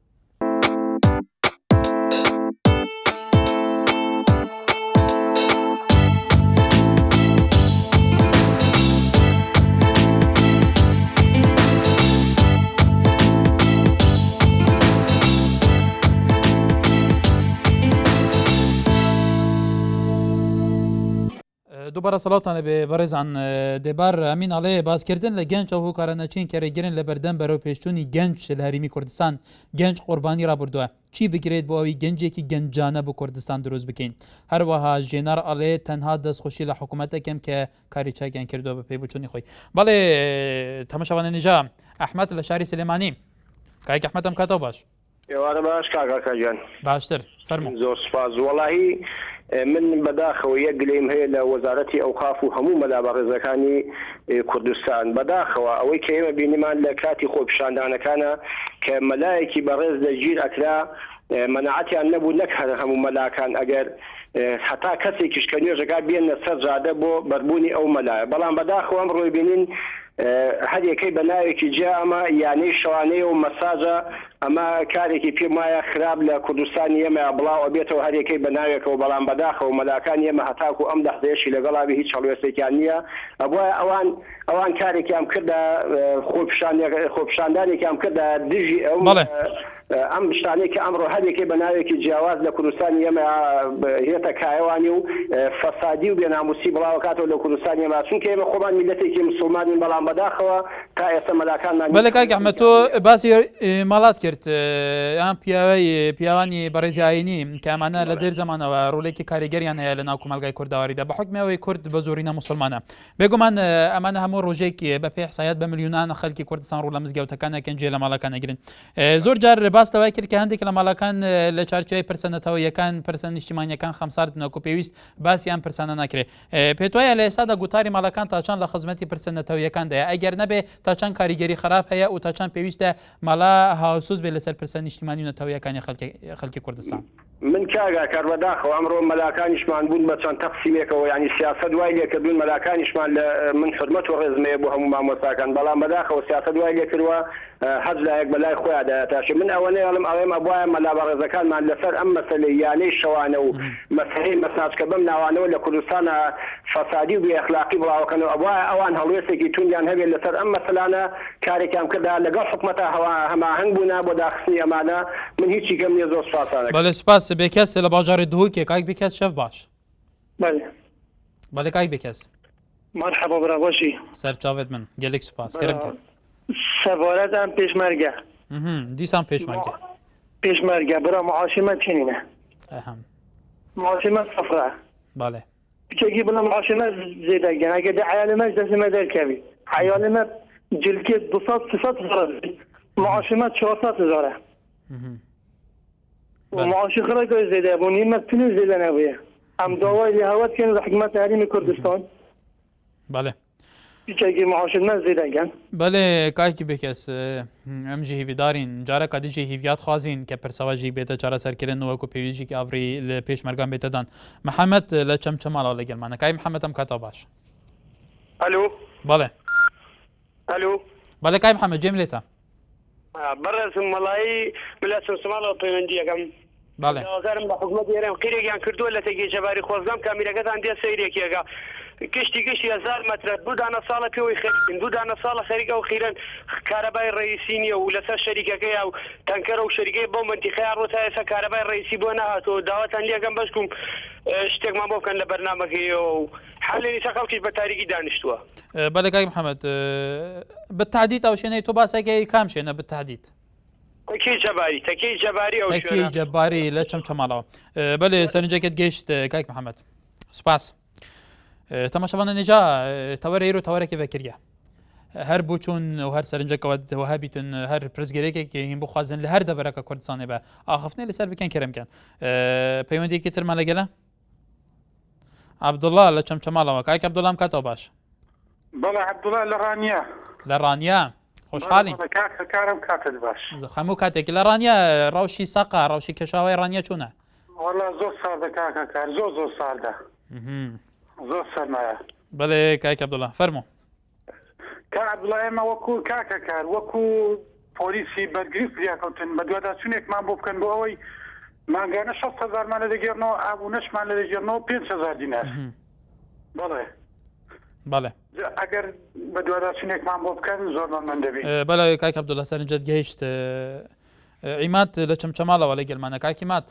دووبارە سەڵاتانە بێ بەڕێزان دێبار ئەمین ئاڵێ باسکردن لە گەنج ئەو هۆکارانەچین کەرەگرن لە بەردەم بەرەو پێشچوونی گەنج لە هەرێمی کوردستان گەنج قوربانی ڕابردووە چی بگرێت بۆ ئەوی گەنجێکی گەنجانە بۆ کوردستان دروست بکەین هەروەها ژێنار ئاڵێ تەنها دەستخۆشی لە حکوومەتەکەم کە کاری چاکیان کردووە بە پێی بچوونی خۆی بەڵێ تەماشاوانە نێژا ئەحمەد لە شاری سلێمانی کاک ئەحمەدم کاتەوە باش ئێوارە باش کاکاکەجان باشتر فەرموو زۆر سپاس وەڵاهی من بەداخەوە یەک گلەیم هەیە لە وەزارەتی ئەوقاف و هەموو مەلابەڕێزەکانی کوردستان بەداخەوە ئەوەی کە ئێمە بینیمان لە کاتی خۆپیشاندانەکانە کە مەلایەکی بەڕێز دەگیر ئەکرا مەناعەتیان نەبوو نەک هەموو مەلاکان ئەگەر حتا کەسێکیش کە نوێژەکە بێنە سەر جادە بۆ بەربوونی ئەو مەلایە بەڵام بەداخەوە ئەم ڕۆی بینین هەر یەکەی بە ناوێکی جیا ئەمە یانەی شەوانەیە و مەساجە ئەمە کارێکی پێم وایە خراپ لە کوردستانی ئێمە بڵاو ئەبێتەوە هەر یەکەی بە ناوێکەوە بەڵام بەداخەوە مەلاکانی ئێمە هەتاکو ئەم دەحدەیەشی لەگەڵاوی هیچ هەڵوێستێکیان نییە ئەبووە ئەوان کارێکیان کردە خۆپیشاندانێکیان کردە دژی ئەو ئەم شتانێکی ئەمڕۆ هەرێکی بە ناوێکی جیاواز لە کوردستانی ئێمە هێتە کایەوانی و فەسادی و بێناموسی بڵاوکاتەوە لە کوردستانی ئێمە چونکە ئێمە خۆمان میلەتێکی مسلمانین بەڵام بەداخەوە تا ئێستا مەلاکانمان بەڵێ کاک ئەحمەد تۆ باسی ماڵات کرد ئەم پیاوانی بەڕێزی ئاینی کە ئەمانە لە دەر زەمانەوە ڕۆڵێکی کاریگەریان هەیە لە ناو کۆمەلگای کورداوەریدا بە حکمەوەی کورد بە زۆرینە مسلمانە بێگومان ئەمانە هەموو ڕۆژێکی بە پێی حسایەت بە ملیۆنان خەڵکی کوردستان ڕوو لە مزگەوتەکانەکەن جێ لە ماڵەکان ئەگرن زۆر جار باس لەوای کرد کە هەندێک لە ماڵەکان لە چارچای پرسەنەتەوەیەکان پرسەن نیشتیمانیەکان خەمساردنەوە پێویست باسییان پرسانە ناکرێت پێت وایە لە ئێستادا گوتاری ماڵەکان تاچان لە خزمەتی پرسەنەتەوەیەکاندایە ئەگەر نەبێ تاچان کاریگەری خراپ هەیە و تاچان پێویستە ماڵا هاوسوس بێ لەسەر پرسە نیشتیمانی و نەتەوەیەکانی خەڵکی کوردستان من کاگا کار بەداخەوە ئەمڕۆ مەلاکانیشمان بوون بە چەند تەقسیمێکەوە ینی سیاسەت دوای لێکردوون مەلاکانیشمان لە من حرمەت و ڕێزمەیە بۆ هەموو مامۆستاکان بەڵام بەداخەوە سیاسەت دوای لێکردووە هەز لایەک بەلای خۆیان تاشە من ئەوەنەی ئەڵم ئەوێمە بواە مەلابەڕێزەکانمان لەسەر ئەم مەسەلەی یانەی شەوانە و مەسەلەی مەساجکە بەم ناوانەوە لە کوردستانە فەسادی و بێئەخلاقی بڵاوکەنەوە ئەوە ئەوان هەڵوێستێکی توندیان هەبێت لەسەر ئەم مەسەلانە کارێکیان کردا لەگەڵ حکومەتە هەماهەنگ بوونا بۆ داخستنی ئەمانە من هیچی کەم نییە زۆر سپاسانە بەڵێ سپاس بێکەس لە باژاری دووکێ کاک بکەس شەف باش بەڵێ کاک بکەس مرحبا براوەشی سەرچاوێت من gelek سپاس کرم کرد سەبارەتان پێشمەرگە دیسان پێشمەرگە برا معاشمە چنینە معاشمە سەفرە بەڵێ بچێکی بڵە معاشمە زێدەگەن ئەگە دە عیالمەش دەسمە دەرکەوی عیالمە جلکێت 200 زۆرە معاشمە 400 زۆرە معاشی خڕەکە زێدە بوونی مەتونی زێدە نەبووە ئەم داوای لە هەوەتکەن لە حکومەت هەرێمی کوردستان بەڵێ بچێکی معاشمە زێدەگەن بەڵێ کاکی بکەس ئەم ژی هیویدارین جارە کاتیژی هیویات خوازین کە پرسەوەژی بێتە چارەسەرکردن وەکو پێویژێکی ئاوری لە پێشمەرگان بێتەدان محەممەد لە چەمچەماڵەوە لەگەڵمانە کای محەممەدم کاتەوە باش ئەلو بەڵێ ئەلو بەڵێ کای محەممەد جێم لێتە بەڕێزم مەڵایی بلا سمسماڵەوە پەیوەندیەکەم بەڵێ ئازارم بە حکومەت ئێرەم قیرێکیان کردووە لە تێگەی جەباری خۆزگام کامیرەکەتان دێ سەیرێکیەکە گشتی 1000 متر دوو دانە ساڵە پێوەی خەریکن دوو دانە ساڵە خەریکە و خیرن کارەبای ڕئیسی نیە و لەسەر شەریکەکەی و تەنکەرە و شەریکەی بۆ منتیخەیە ڕۆ تا ئێستا کارەبای ڕئیسی بۆ نەهاتەوە داواتان لێکەم بەشکم شتێکمان بۆ بکەن لە بەرنامەکەیەوە و حالێنی خەڵکیش بە تاریکی دانیشتووە. بەڵێ کاک محەممەد بالتحديد ئەو شوێنەی تۆ باسەکەی کام شوێنە بالتحديد؟ تەکەی جەباری ئەو تەکەی جەباری لە چەمچەماڵەوە. بەڵێ سەرنجەکەت گەیشت کاک محەممەد سوپاس. تەماشەبانە نێجا تەوەرەیر و تەوەرەێکی بەکریە هەر بوو چوون و هەر سەرنجەکەەوە هەبیتن هەر پرزگەرێکێکی هین بخوازن لە هەر دەبەرەکە کوردستانی بە ئاخفتنی لەسەر بکەن کەرمکەن. پەیوەندێکی ترمان لەگەلە عەبدوڵڵا لە چەمچەماڵەوە کاک عەبدوڵڵام کاتەوە باش. بەڵێ عەبدوڵڵا لە ڕانیا. لە ڕانیا خۆشحاڵین کارم کاتت باش. هەموو کاتێکی لە ڕانیا ڕەوشی سەقا ڕەوشی کەشاوای ڕانیا چوونە؟ وەڵا زۆر ساردە کاکە کار زۆر ساردە. زۆر سەرمایە. بەڵێ کاک عەبدوڵڵا فەرموو. کاک عەبدوڵڵا ئێمە وەکو کاکە کار وەکو پۆلیسی بەرگری فریاکەوتن بە دوواداچوونێکمان بۆ بکەن بۆ ئەوەی مانگانە 600,000مان لە دەگەێنەوە ئابوونەشمان لە دەژێنەوە 5,000 دینار. بەڵێ بەڵێ ئەگەر بە دوواداچوونێکمان بۆ بکەن زۆرمان دەبێت. بەڵێ کاک عەبدوڵڵا سەرنجەت گەیشت عیمات لە چەمچەماڵەوە لە گەلمانە کاکی مات.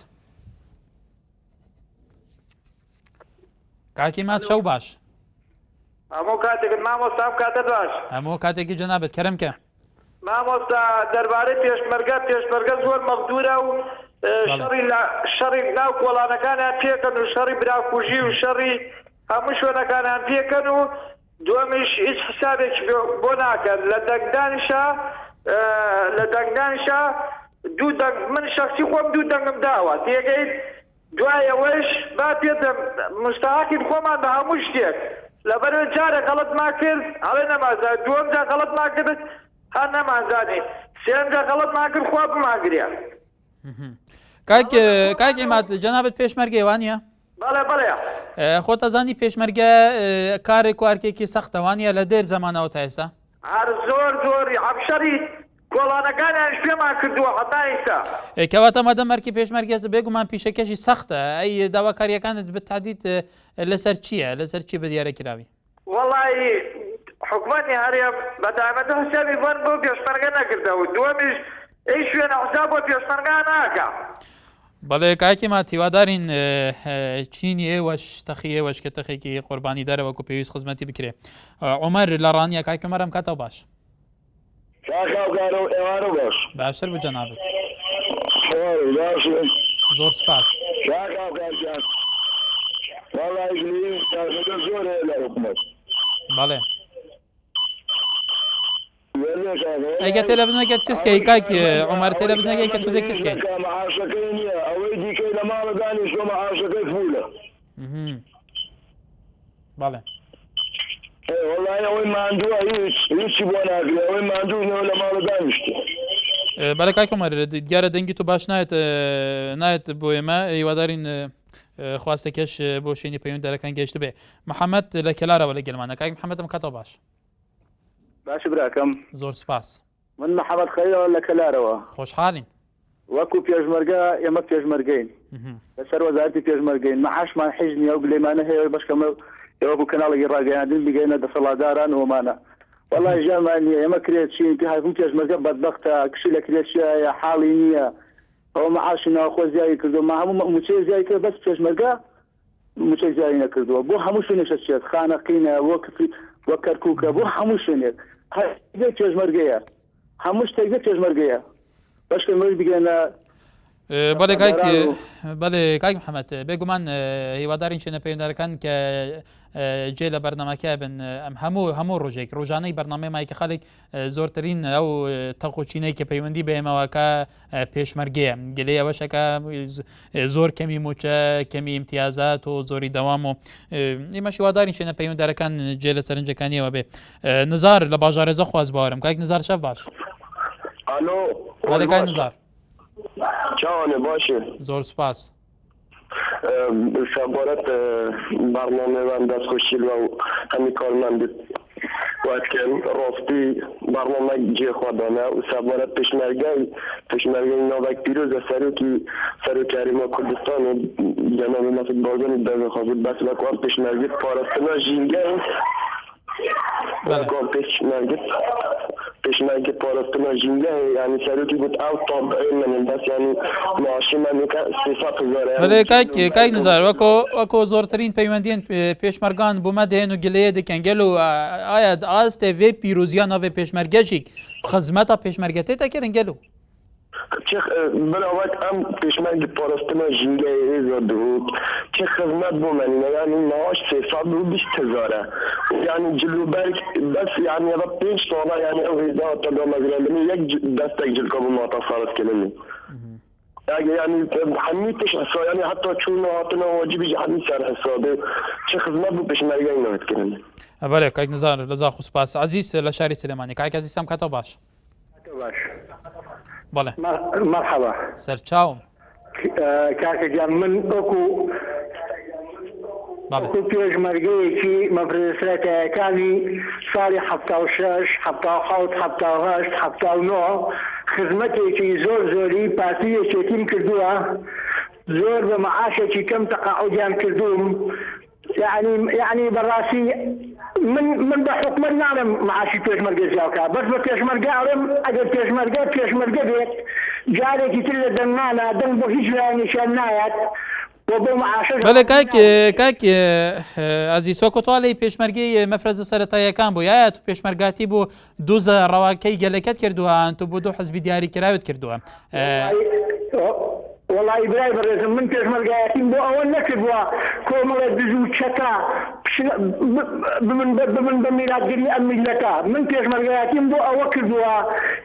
کاکی مات شەو باش. هەموو کاتێکت مامۆستا کاتە باش. هەموو کاتێکی جەنابەت کەرەمکە. مامۆستا دەربارەی پێشمەرگە زۆر مەغدورە و شەڕی ناو کۆڵانەکانیان پێکەن و شەڕی براکوژی و شەڕی هەموو شوێنەکانیان پێکەن و دووەمیش هیچ حسابێک بۆ ناکەن لە دەنگدانیشە من شخصی خۆم دوو دەنگم داوە تێگەیت دوایەوەش با پێدەم مستحقین خۆمان بە هەموو شتێک لەبەر جارە غەڵەتمان کرد هەڵێ نەمازان دووەم جا غەڵەتمان کرد هەر نەمازانی سێم جا غەڵەتمان کرد خوا بماگرێ. کاک عیمات جەنابەت پێشمەرگەی وانە؟ بەڵێ خۆ تەزانی پێشمەرگە کارێک وارکێکی سەختەوانە لە دێر زەمانەوە تا ئێستا؟ هەر زۆری عەبشەری کۆڵانەکانیان پێمان کردووە هەتا ئێستا. کەواتە مەدەمەرکی پێشمەرگە بێگومان پیشەکەشی سەختە ئەی داواکاریەکانت بالتحدید لەسەر چییە لەسەر چی بە دیارەکراوی؟ وەڵی حکومەتی هەرێ بەدامەتە حسابی بۆن بۆ پێشمەرگە نەکردەوە دووەمیش ئەی شوێنە حساب بۆ پێشمەرگە ناکە. بەڵێ کاکی ما هیوادارین چینی ئێوەش تەخی ئێوەش کە تەخێکی قوربانی دەرەوەکو پێویست خزمەتی بکرێ. عومەر لە ڕانیا کاکی مەرەم کاتەوە باش. باشتر بوو جەنابەت. زۆر سپاس. بەڵێ ئەگە تەلەڤیزیۆنەکەت کەسکەی کاکی عومەر تەلەڤیزیۆنەکەی کە توزێ کەسکەی مەعاشەکەی نییە ئەوەی دیکەی لە ماڵە دانیشتۆ مەعاشەکەی فولە. بەڵێ وەڵای ئەوەی ماندووە هیچی بۆ ناگرێ ئەوەی ماندووینەوە لە ماڵە دانیشتێ. بەڵێ کاک عومەر دیارە دەنگی تو باش نایەت بۆ ئێمە هیوادارین خواستەکەش بۆ شوێنی پەیوەنددارەکان گەیشت بێ. محەممەد لە کەلارەوە لە گەلمانە کاک محەممەدم کاتەوە باش. باش براکەم زۆر سپاس. من محەممەد خەیرەوە لە کەلارەوە. خۆشحاڵین. وەکو پێشمەرگە ئێمە پێشمەرگەین لەسەر وەزارەتی پێشمەرگەین مەعاشمان حیز نییە و گلەیمانە هەیە بەشکەمە ئێوەکو کەناڵێکی ڕاگەیاندن بگەینە دەسەڵاتداران ومانە. وەڵای ژیانمان نییە ئێمە کرێت چین هاکوم پێشمەرگە بەدبەختە کشی لە کرێشیایە حاڵی نییە ئەوە مەعاشی ناوخۆ زیایی کردو ما هەموو موچەی زیای کرد بەس پێشمەرگە موچەی زیایی نەکردووە بۆ هەموو شوێنێک چێت خانەقینە وە کەرکووکە بۆ هەموو شوێنێک پێشمەرگەیە هەموو شتێک پێشمەرگەیە بەشکە مەش بگەنە. بەڵێ کاک محەممەد بێگومان هیوادارین شوێنە پەیوەنددارەکان کە جێ لە بەرنامەکە بن ئەم هەموو ڕۆژێک ڕۆژانەی بەرنامەی کە خەڵک زۆرترین ئەو تەخۆچینەی کە پەیوەندی بە ئێمەوەکە پێشمەرگەیە گلەی ئەوەشەکە زۆر کەمی موچە کەمی امتیازات و زۆری دەوام و ئێمەش هیوادارین شوێنە پەیوەنددارەکان جێ لە سەرنجەکانیەوە بێ. نزار لە باژارێزە خواست باوەرم کاک نزار شەف باش. ئالۆ کاک نزار چاوانێ باشێ زۆر سپاس. شەبارەت بەرنامەوان دەستخۆشیلوە و هەمی کارمەندت واتكن روستي برنامج جي خدانا وسابورة پشمرگای نوبك پیروز سروکاری ما کردستان جناب مسعود بازرگان در خواهد بس لکوان پشمرگی پارستنا جینگه لکوان پشمرگی پارستنا جینگه یعنی سروکی بود او طابعی من بس یعنی معاشی من که 300,000 بله کاک نزار وکو زۆرترین پەیوەندیان پێشمەرگان بوومە دێن و گلەیە دەکەن گەل و ئایا ئاستێ vê پیرۆزیان ناوێ پێشمەرگەژێک خزمەتە پێشمەرگەتێ دەکردن گەل و بلاوات ام پشمرگی پارستنا جینگه ایزاد بود چه خدمت بومنینه یعنی معاش 300 و 20,000 یعنی جلو برک بس یعنی اگر 5 ساله یعنی اویزا تا دو مگرندنی یک دستک جلکا بو ما تصارت کننی یعنی همین پیش حساب یعنی حتی چون هاتنا واجبی همین سر حسابه چه خدمت بو پشمرگی نوید کننی بله کاک نزار لەزا خوسپاس عزیز لە شاری سلێمانی کاک عزیزم کاتەوە باش بەڵێ مرحبا سەرچاوم کاکەگیان من ئەوکو پێشمەرگەیەکی مەفرەسرەتایەکانی ساڵی 76 77 78 79 خزمەتێکی زۆری پارتیەکێتیم کردووە زۆر بە مەعاشێکی کەم تەقاعودیان کردووم يعني بالراسي من بحكم نعلم معاشي پێشمەرگە زیاوکە بەس بە پێشمەرگە ئەڵێم ئەگەر پێشمەرگە بێت جارێکی تر لە دەنگانە دەنگ بۆ هیچ لایەنیشان نایەت بۆ معاشە بەڵێ کاک عزیز وەکو تواڵی پێشمەرگەی مەفرەزە سەرەتاییەکان بوو یایە تو پێشمەرگاتی بۆ دووزە ڕەواکەی گەلەکەت کردووە تو بۆ دوو حزبی دیاریکراوت کردووە والله برای بەڕێزم من پێشمەرگایەتیم بۆ ئەوە نەکردووە کۆمەڵێ دژ و چەکە بمن بە میراتگیری ئەم میلەتە من پێشمەرگایەتیم بۆ ئەوە کردووە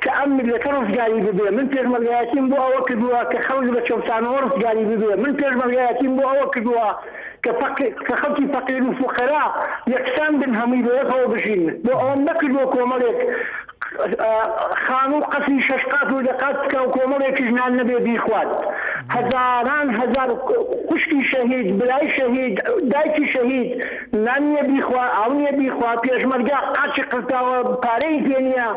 کە ئەم میلەتە ڕزگاری ببێ من پێشمەرگایەتیم بۆ ئەوە کردووە کە خەڵک بە چەوسانەوە ڕزگاری ببێ من پێشمەرگایەتیم بۆ ئەوە کردووە کە خەڵکی فەقیر و فوقەرا یەکسان بن هەمووی بە یەکەوە بژین بۆ ئەوە نەکردووە کۆمەڵێک خانوو قەسی شەشقات و دەقات بکە و کۆمەڵێکی ژنان نەبێ بیخوات هەزار خوشکی شەهید بلای شەهید دایکی شەهید نانیە بیخوا ئاونیە بیخوا پێشمەرگە قاچی قرتاوە پارەی پێ نییە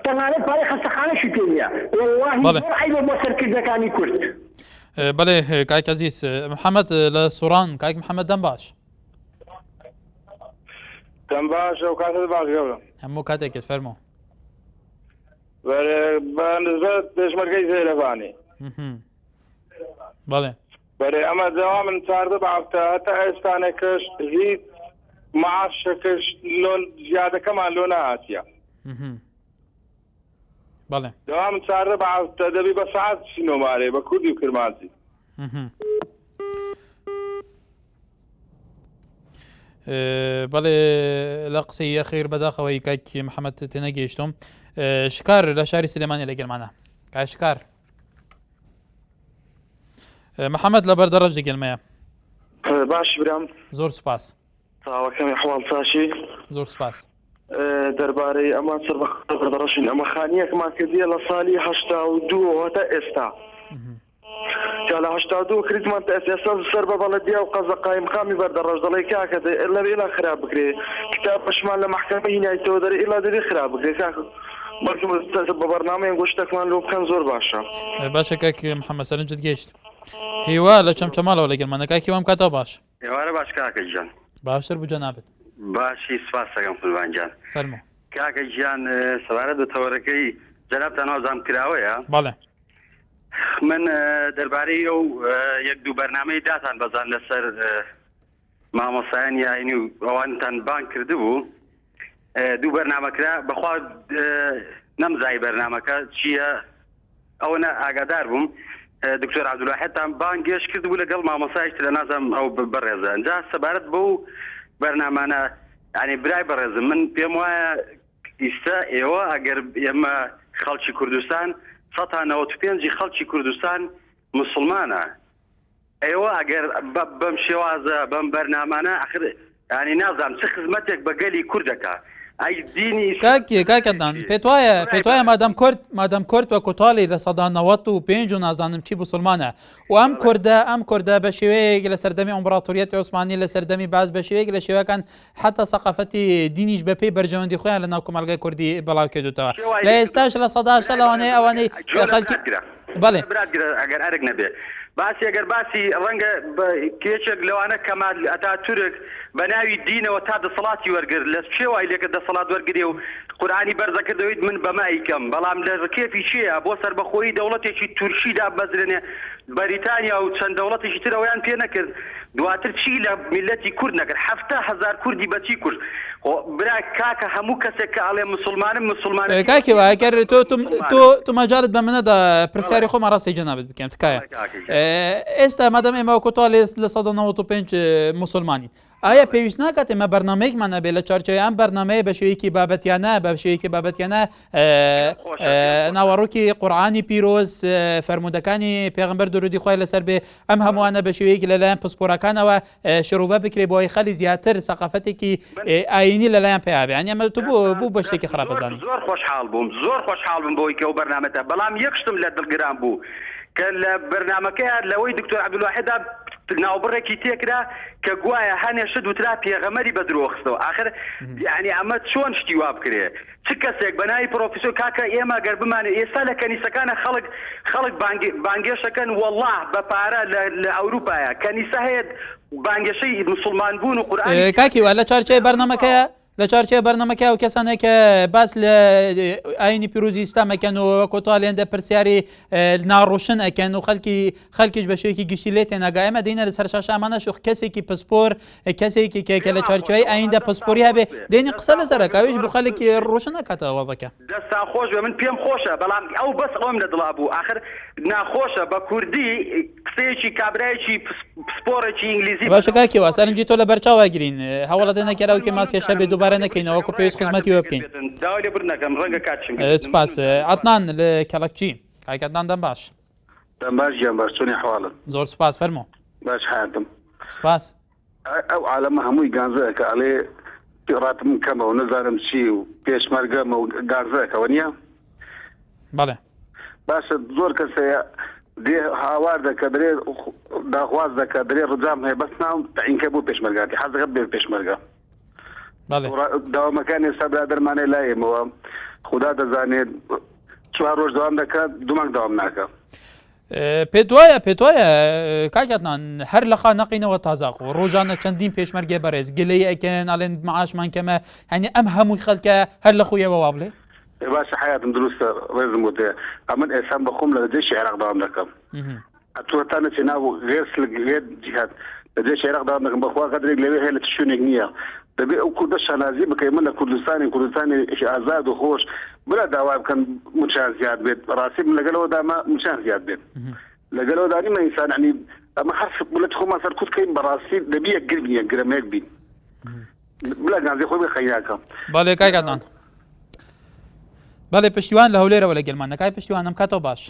تەنانەت پارەی خەستەخانەشی پێ نییە وڵڵاهی زۆر عیبە بۆ سەرکردەکانی کورد بەڵێ کاک عزیز محەممەد لە سوڕان کاک محەممەد دەم باش دەم باش ئەو کاتت باش گەورە هەموو کاتێکت فەرمۆ بە نسبەت پێشمەرگەی زێرەبانی بەڵێ بەێ ئەمە دەوا من چاردە بەعفتە هەتا ئێستانە کەشت هیچ معاشەکەش زیادەکەمان لۆ نهاتیە بەڵێ دەوا من چاردە بەعفتە دەبی بە سەعات سینۆمارێ بە کوردی و کرمانسی بەڵێ لە قسەی یەخیر بەداخەوەی کاک محەممەد تێنەگەیشتم شکار لە شاری سلێمانی لەگەلمانە کاشکار محەممەد لە بەردەڕەش دەگەلمەیە باش برام زۆر سوپاس چاوەکەمی حواڵ چاشی زۆر سوپاس دەربارەی ئەمان سەر بەردەڕەشین ئەمە خانیەکمان کردیە لە ساڵی 82 هەتا ئێستا لە 82 کردمان ئێستا سەر بە بەڵەدیا و قەزە قایمقامی بەردەڕەش دەڵی کاکە لەوێلا خراپ بکرێ کتاب پشمان لە محکەمە هینایەوە دەری ئێلا دەبێ خراپ بکرێ کاکە بە بەرنامەیان گۆشتێکمان لۆ بکەن زۆر باشە باشە کاک محەممەد سەرنجت گەیشت هیوا لە چەمچەماڵەوە لەگەلمانە کاکی وام کاتەوە باش هێوارە باش کاکە گیان باشتر بوو جەنابێت باشی سپاس دەکەم قوربان گیان فەرموو کاکە گیان سەبارەت بە تەوەرەکەی جەنابتان هەڵبژام کراوەیە بەڵێ من دەربارەی ئەو یەک دوو بەرنامەی داتان بەزان لەسەر مامۆسایان یاینی و ئەوانتان بان کردبوو دوو بەرنامەکرا بەخوا نەمزای بەرنامەکە چییە ئەوە ئاگادار بووم دکتۆر عەبدولواحیدتان بان گێش کردبوو لەگەڵ مامۆسایشت لە نازانم ئەو بەڕێزە ئەنجا سەبارەت بەو بەرنامانە یعنی برای بەڕێزم من پێم وایە ئیستا ئێوە ئەگەر ئێمە خەڵکی کوردستان 95 خەڵکی کوردستان مسلمانە ئێوە ئەگەر بەم شێوازە بەم بەرنامانە ئەخر ینی نازانم چه خزمەتێک بە گەلی کوردەکە ئەی دینی کاکەدان پێت وایە مادەم کورد وە کوتاڵی لە سەدا 95 و نازانم چی بوسڵمانە و ئەم کوردە بە شێوەیەک لە سەردەمی ئەمبراتۆریەتی عوسمانی لە سەردەمی باز بە شێوەیەک لە شێوەکان حتا سەقافەتی دینیش بەپێی بەرژەوەندی خۆیان لە ناو کۆمەلگای کوردی بەڵاو کردوتەوە لە ئێستاش لە سەداشتا ئەوانەی خەڵکی بەڵێ ئەگەر ئەرک نەبێ باسی ئەگەر باسی ڕەنگە کێچێک لەوانە کەمال ئەتا تورک بە ناوی دینەوە تا دەسەڵاتی وەرگر لە شێوای لێکە دەسەڵات وەرگێ و قورآانی بەرزەکردەوەیت من بەمایکەم بەڵام لە کێفی چییە بۆ سەربەخۆیی دەوڵەتێکی تورکیدا بەزرێنێ بەریتانیا و چەند دەوڵەتێکی ترەوەیان پێ نەکرد دواتر چی لە میلەتی کورد نەکرد 7,000 کوردی بەچی کورد برا کاکە هەموو کەسێک کە ئەڵێ مسلمانم کاکی وایکەر تۆ مەجارت بە منەدا پرسیاری خۆمە ڕاستی جەنابەت بکەم تکایە ئێستا مادەم ئێمە کوتاڵ لە 195 مسلمانی ئایا پێویست ناکات ئێمە بەرنامەیەکمانە بێ لە چارچەوەی ئەم بەرنامەیە بە شێوەیەکی بابەتیانە ناوەڕووکی قورئانی پیرۆز فەرمودەکانی پێغەمبەر درودی خۆی لەسەر بێ ئەم هەمووانە بە شێوەیەکی لەلایەن پسپۆرەکانەوە شروع بکرێ بۆ ئەوەی خەڵی زیاتر سەقافەتێکی ئاینی لەلایەن پێیا بێ ئەمە تو بوو بە شتێکی خراپەزانی زۆر خۆشحاڵ بووم بۆی کە ئەو بەرنامەتە بەڵام یەک شتم لە دڵگران بوو کە لە بەرنامەکەیە لەوەی دکتۆر عەبدولواحیدا ناوبڕێکی تێکرا کە گوایە هەنێ شت وترا پێغەمەری بە درۆخستەوە آخر یعنی ئەمە چۆن شتی وا بکرێ چ کەسێک بە ناوی پرۆفیسۆر کاکە ئێمە گەر بمانێ ئێستا لە کەنیسەکانە خەڵک بانگێشەکەن وەڵڵاه بە پارە لە ئەوروپایە کەنیسە هەیە بانگێشەی مسلمان بوون و قورئانی کاکیوە لە چارچەی بەرنامەکەیە لە چارچێ بەرنمەکە و کەسانێک کە باس لە ئاینی پیرۆزی ئیسلامەکەن و کۆتاڵێندە پرسیاری ناڕۆشن ئەکەن و خەڵکیش بە شێوەیەکی گشتی لێ تێناگا ئێمە دێنە لە سەر ئەمانە شوخ کەسێکی پسپۆر کەسێکی کە لە چارچەوەی ئایندا پسپۆری هەبێ دێنی قسە لەسەرەکەویش بۆ خەڵکی ڕۆشن نکاتەوە وەڵەکە دەستان خۆش بێ من پێم خۆشە بەڵام ئەو بەس ئەوم لە دڵا بوو آخر ناخۆشە بە کوردی قسەیەکی کابرایەکی پسپۆرێکی ئینگلیزی باشە کاکیوە سەرنجی تۆ لە بەرچاوە گرین هەوڵە دەنەکەراوکە ماسیێشە بێ دووبارە نەکەینەوە کو پێویست خزمەتی وە بکەین سپاس عەدنان لە کەڵەکچی کاکەدنان دەم باش گیان باش چۆنی حواڵن زۆر سپاس فەرموو باش حیاتم سپاس ئەو عالەمە هەمووی گانزەیە کە ئەڵێ ڕاتم کەمە و نەزانم چی و پێشمەرگەمە و گانزەیەکەوە نییە بەڵێ باشە زۆر کەسەیە دێ هاوار دەکە درێ داخواز دەکە درێ ڕجام هەیە بەس ناو تەعینکە بوو پێشمەرگاتی حەزەکە بێ پێشمەرگە داوامەکانی ئێستا برادەرمانەی لایەمەوە خوددا دەزانێت 4 ڕۆژ داوام دەکات 2 مانگ داوام ناکە پێت وایە کاکەتنان هەر لە خانەقینەوە تازاق و ڕۆژانە چەندین پێشمەرگێ بەڕێز گلەی ئەکەن ئەڵێن معاشمان کەمە هەنی ئەم هەمووی خەڵکە هەر لە خۆیەوە وا بڵێ باشە حیاتم دروستە ڕێزم وتێ ئەمن ئێسان بەخۆم لە دێشی عێراق داوام دەکەم ئەتوەتانە چێ ناو غێرس لە گوێت جیهات لە دێشی عێراق داوام دەکەم بەخوا قەدرێک لەوێ هەیە لە شوێنێک نییە دەبێت ئەو کوردە شانازی بکەین من لە کوردستانی ئازاد و خۆش برا داوای بکەن موچان زیاد بێت ڕاستی من لەگەلەوە داما موچان زیاد بێت لەگەلەوە دانیمە ئینسان عنی ئەمە حرف بڵێت خۆمان سەر کوتکەین بەڕاستی دەبی یەک گربیە گرەمەیەک بین بلا گانزی خۆی بخەیناکەم باڵێ کاکەتنان بەڵێ پشتیوان لە هەولێرەوە لە گەلمانەکای پشتیوانم کاتەوە باش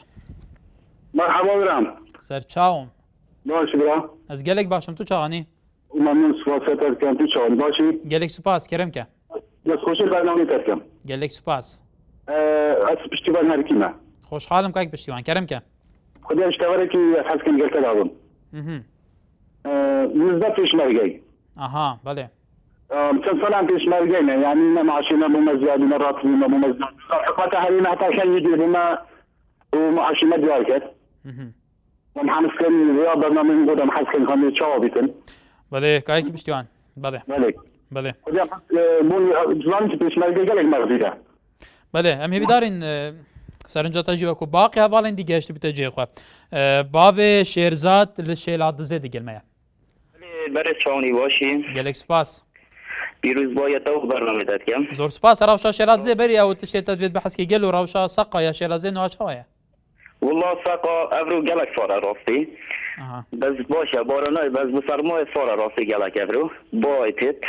مرحبا برام سەرچاوم باش برا ئەس گەلێک باشم تو چاوانی ممنون سپاس تەرکەم تو چاوانی باشی گەلێک سوپاس کەرەمکە دەستخۆشی بەرنامەی تەرکەم گەلێک سوپاس ئەس پشتیوان هەرکیمە خۆشحاڵم کاک پشتیوان کەرەمکە خدای شتەوەرێکی حەزکەم گەلتە داوم نزبە پێشمەرگەی ئاها بەڵێ چەند ساڵان پێشمەرگەینە یعنی نە معاشی نەبوومە زیادی نە ڕاتبی نەبوومە زیاد حکومەتە هەرێمە هەتا شەنی گیربوومە و معاشی نە دیار کرد من حەمسکەن یا بەرنامەی بۆ دەم حەزکەن هەمێ چاوە بیتن بەڵێ کایکی پشتیوان بەڵێ بەڵێ زمانی پێشمەرگەی گەلێک مەغزیدە بەڵێ ئەم هێویدارین سەرنجە تەژی وەکو باقی هەواڵێن دیگەشتی بتە جێخوا باوێ شێرزاد لە شێلا دزێ دیگەلمەیە بەرز چاونی باشی گەلێک سپاس پیرۆز بایەتەوە بەرنامەدات کەم زۆر سپاس ڕەوشە شێرات زێ بەری ئەو تشێتە دوێت بە حەسکی گەل و ڕەوشە سەقا یا شێرا زێ نواچەوەیە والله ساقا ئەڤرو گەلک فارە ڕاستی بەس باشە بارانای بەس بسەرمای فارە ڕاستی گەلک ئەڤرو بایتت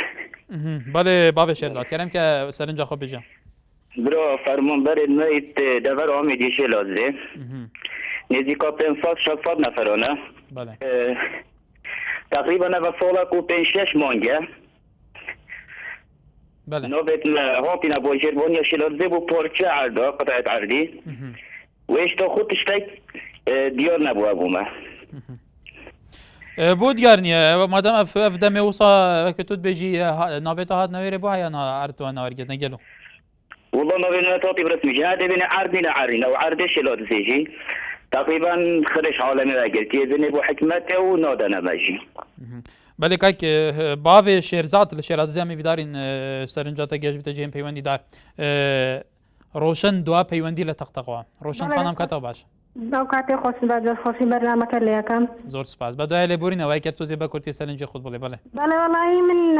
بەڵێ باوێ شێرزاد کەرەم کە سەرنجە خۆ بژە برا فەرمانبەرێ نەیت دەڤەر ئامیدی شێلا زێ نزیکا 500 نەفەرانە تقریبا نەڤە ساڵک و 5-6 مانگە نوبت هوبينا بوجير بونيا شيلورزي بو بورتشا عرضه قطعة عرضي ويش تو خود تشتك ديور نبو أبوما بود گرنیه مادام اف دم وصا كتود بيجي نابتو هاد نويري بو هيا عرضو انا ورجت نجلو والله نوبت توطي برسمي هذا بين عرضنا عرضنا وعرض شيلورزي جي تقريبا خرج عالمي راجل تيزني بو حكمته ونودنا ماشي بله کاک باوی شیرزاد لشیرات زمی ویدارین سرنجات گیج بیت جیم پیوندی دار روشن دوا پیوندی لتقطقوا روشن خانم کتا باش اوقات خوش بعد خوشی برنامه کلی کم زور سپاس بدو له بورین وای کرد تو زیبا کرتی سرنج خود بله بله والله من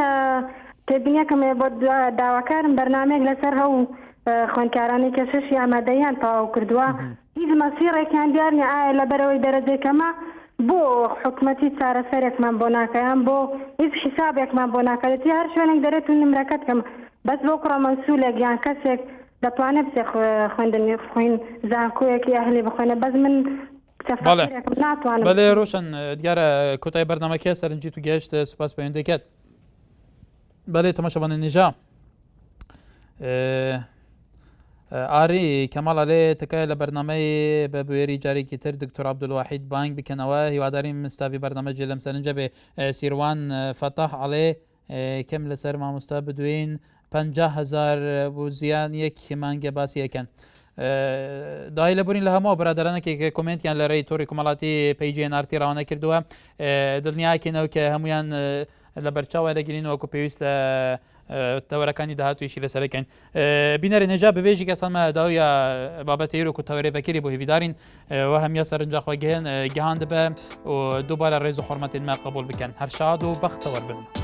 تدنیا کم بود داواکارم برنامه لسر هو خوانکارانی کشش آمادهیان تا کردوا هیچ مسیری کان دیارنی عائله بروی درجه کما بو حکومتی سراسرک من بو ناکەیان بۆ هیچ حسابێکمان بۆ ناکەێتی هەر شوێنێک دەرێت و نمرەکەت کەم بەس بۆ کوڕە مەسوولێک یان کەسێک دەتوانێت بچێ خوێندنی خوێن زانکۆیەکی ئەهلی بخوێنە بەس من تەفەکرێکم ناتوانم بەڵێ ڕۆشن دیارە کۆتای بەرنامەکە سەرنجی تو گەشت سوپاس پەیوەندەکەت بەڵێ تەماشەبانە نێژا ئاری کەماڵ ئەلێ تکایە لە بەرنامەی بە بوێری جارێکی تر دکتۆر عەبدولواحید بانگ بکەنەوە هیوادارین مستاوی بەرنامەجێ لەم سەرنجە بێ سیروان فەتاح ئەڵێ کەم لەسەر مامۆستا بدوین 50,000 بۆ زیان یەک مانگە باسی یەکەن داهی لەبوورین لە هەموو برادرانێکی کۆمنتیان لە ڕێی تۆری کۆمەڵاتی پیجی نارتی ڕاوانە کردووە دڵنیاکەینەوە کە هەمویان لە بەرچاوە لەگرینەوە کە پێویست لە تەوەرەکانی داهاتویشی لەسەرەکەن بینەرە نێژا بەبێژی کەسانمە داویە بابەتەیرۆک و تەوەرێ بەکری بۆ هیویدارین و هەمیە سەرنجاخوا گەهاند بە و دووبارە ڕێز و حورمەتێنمە قبول بکەن هەر شاد و بەختەوە بن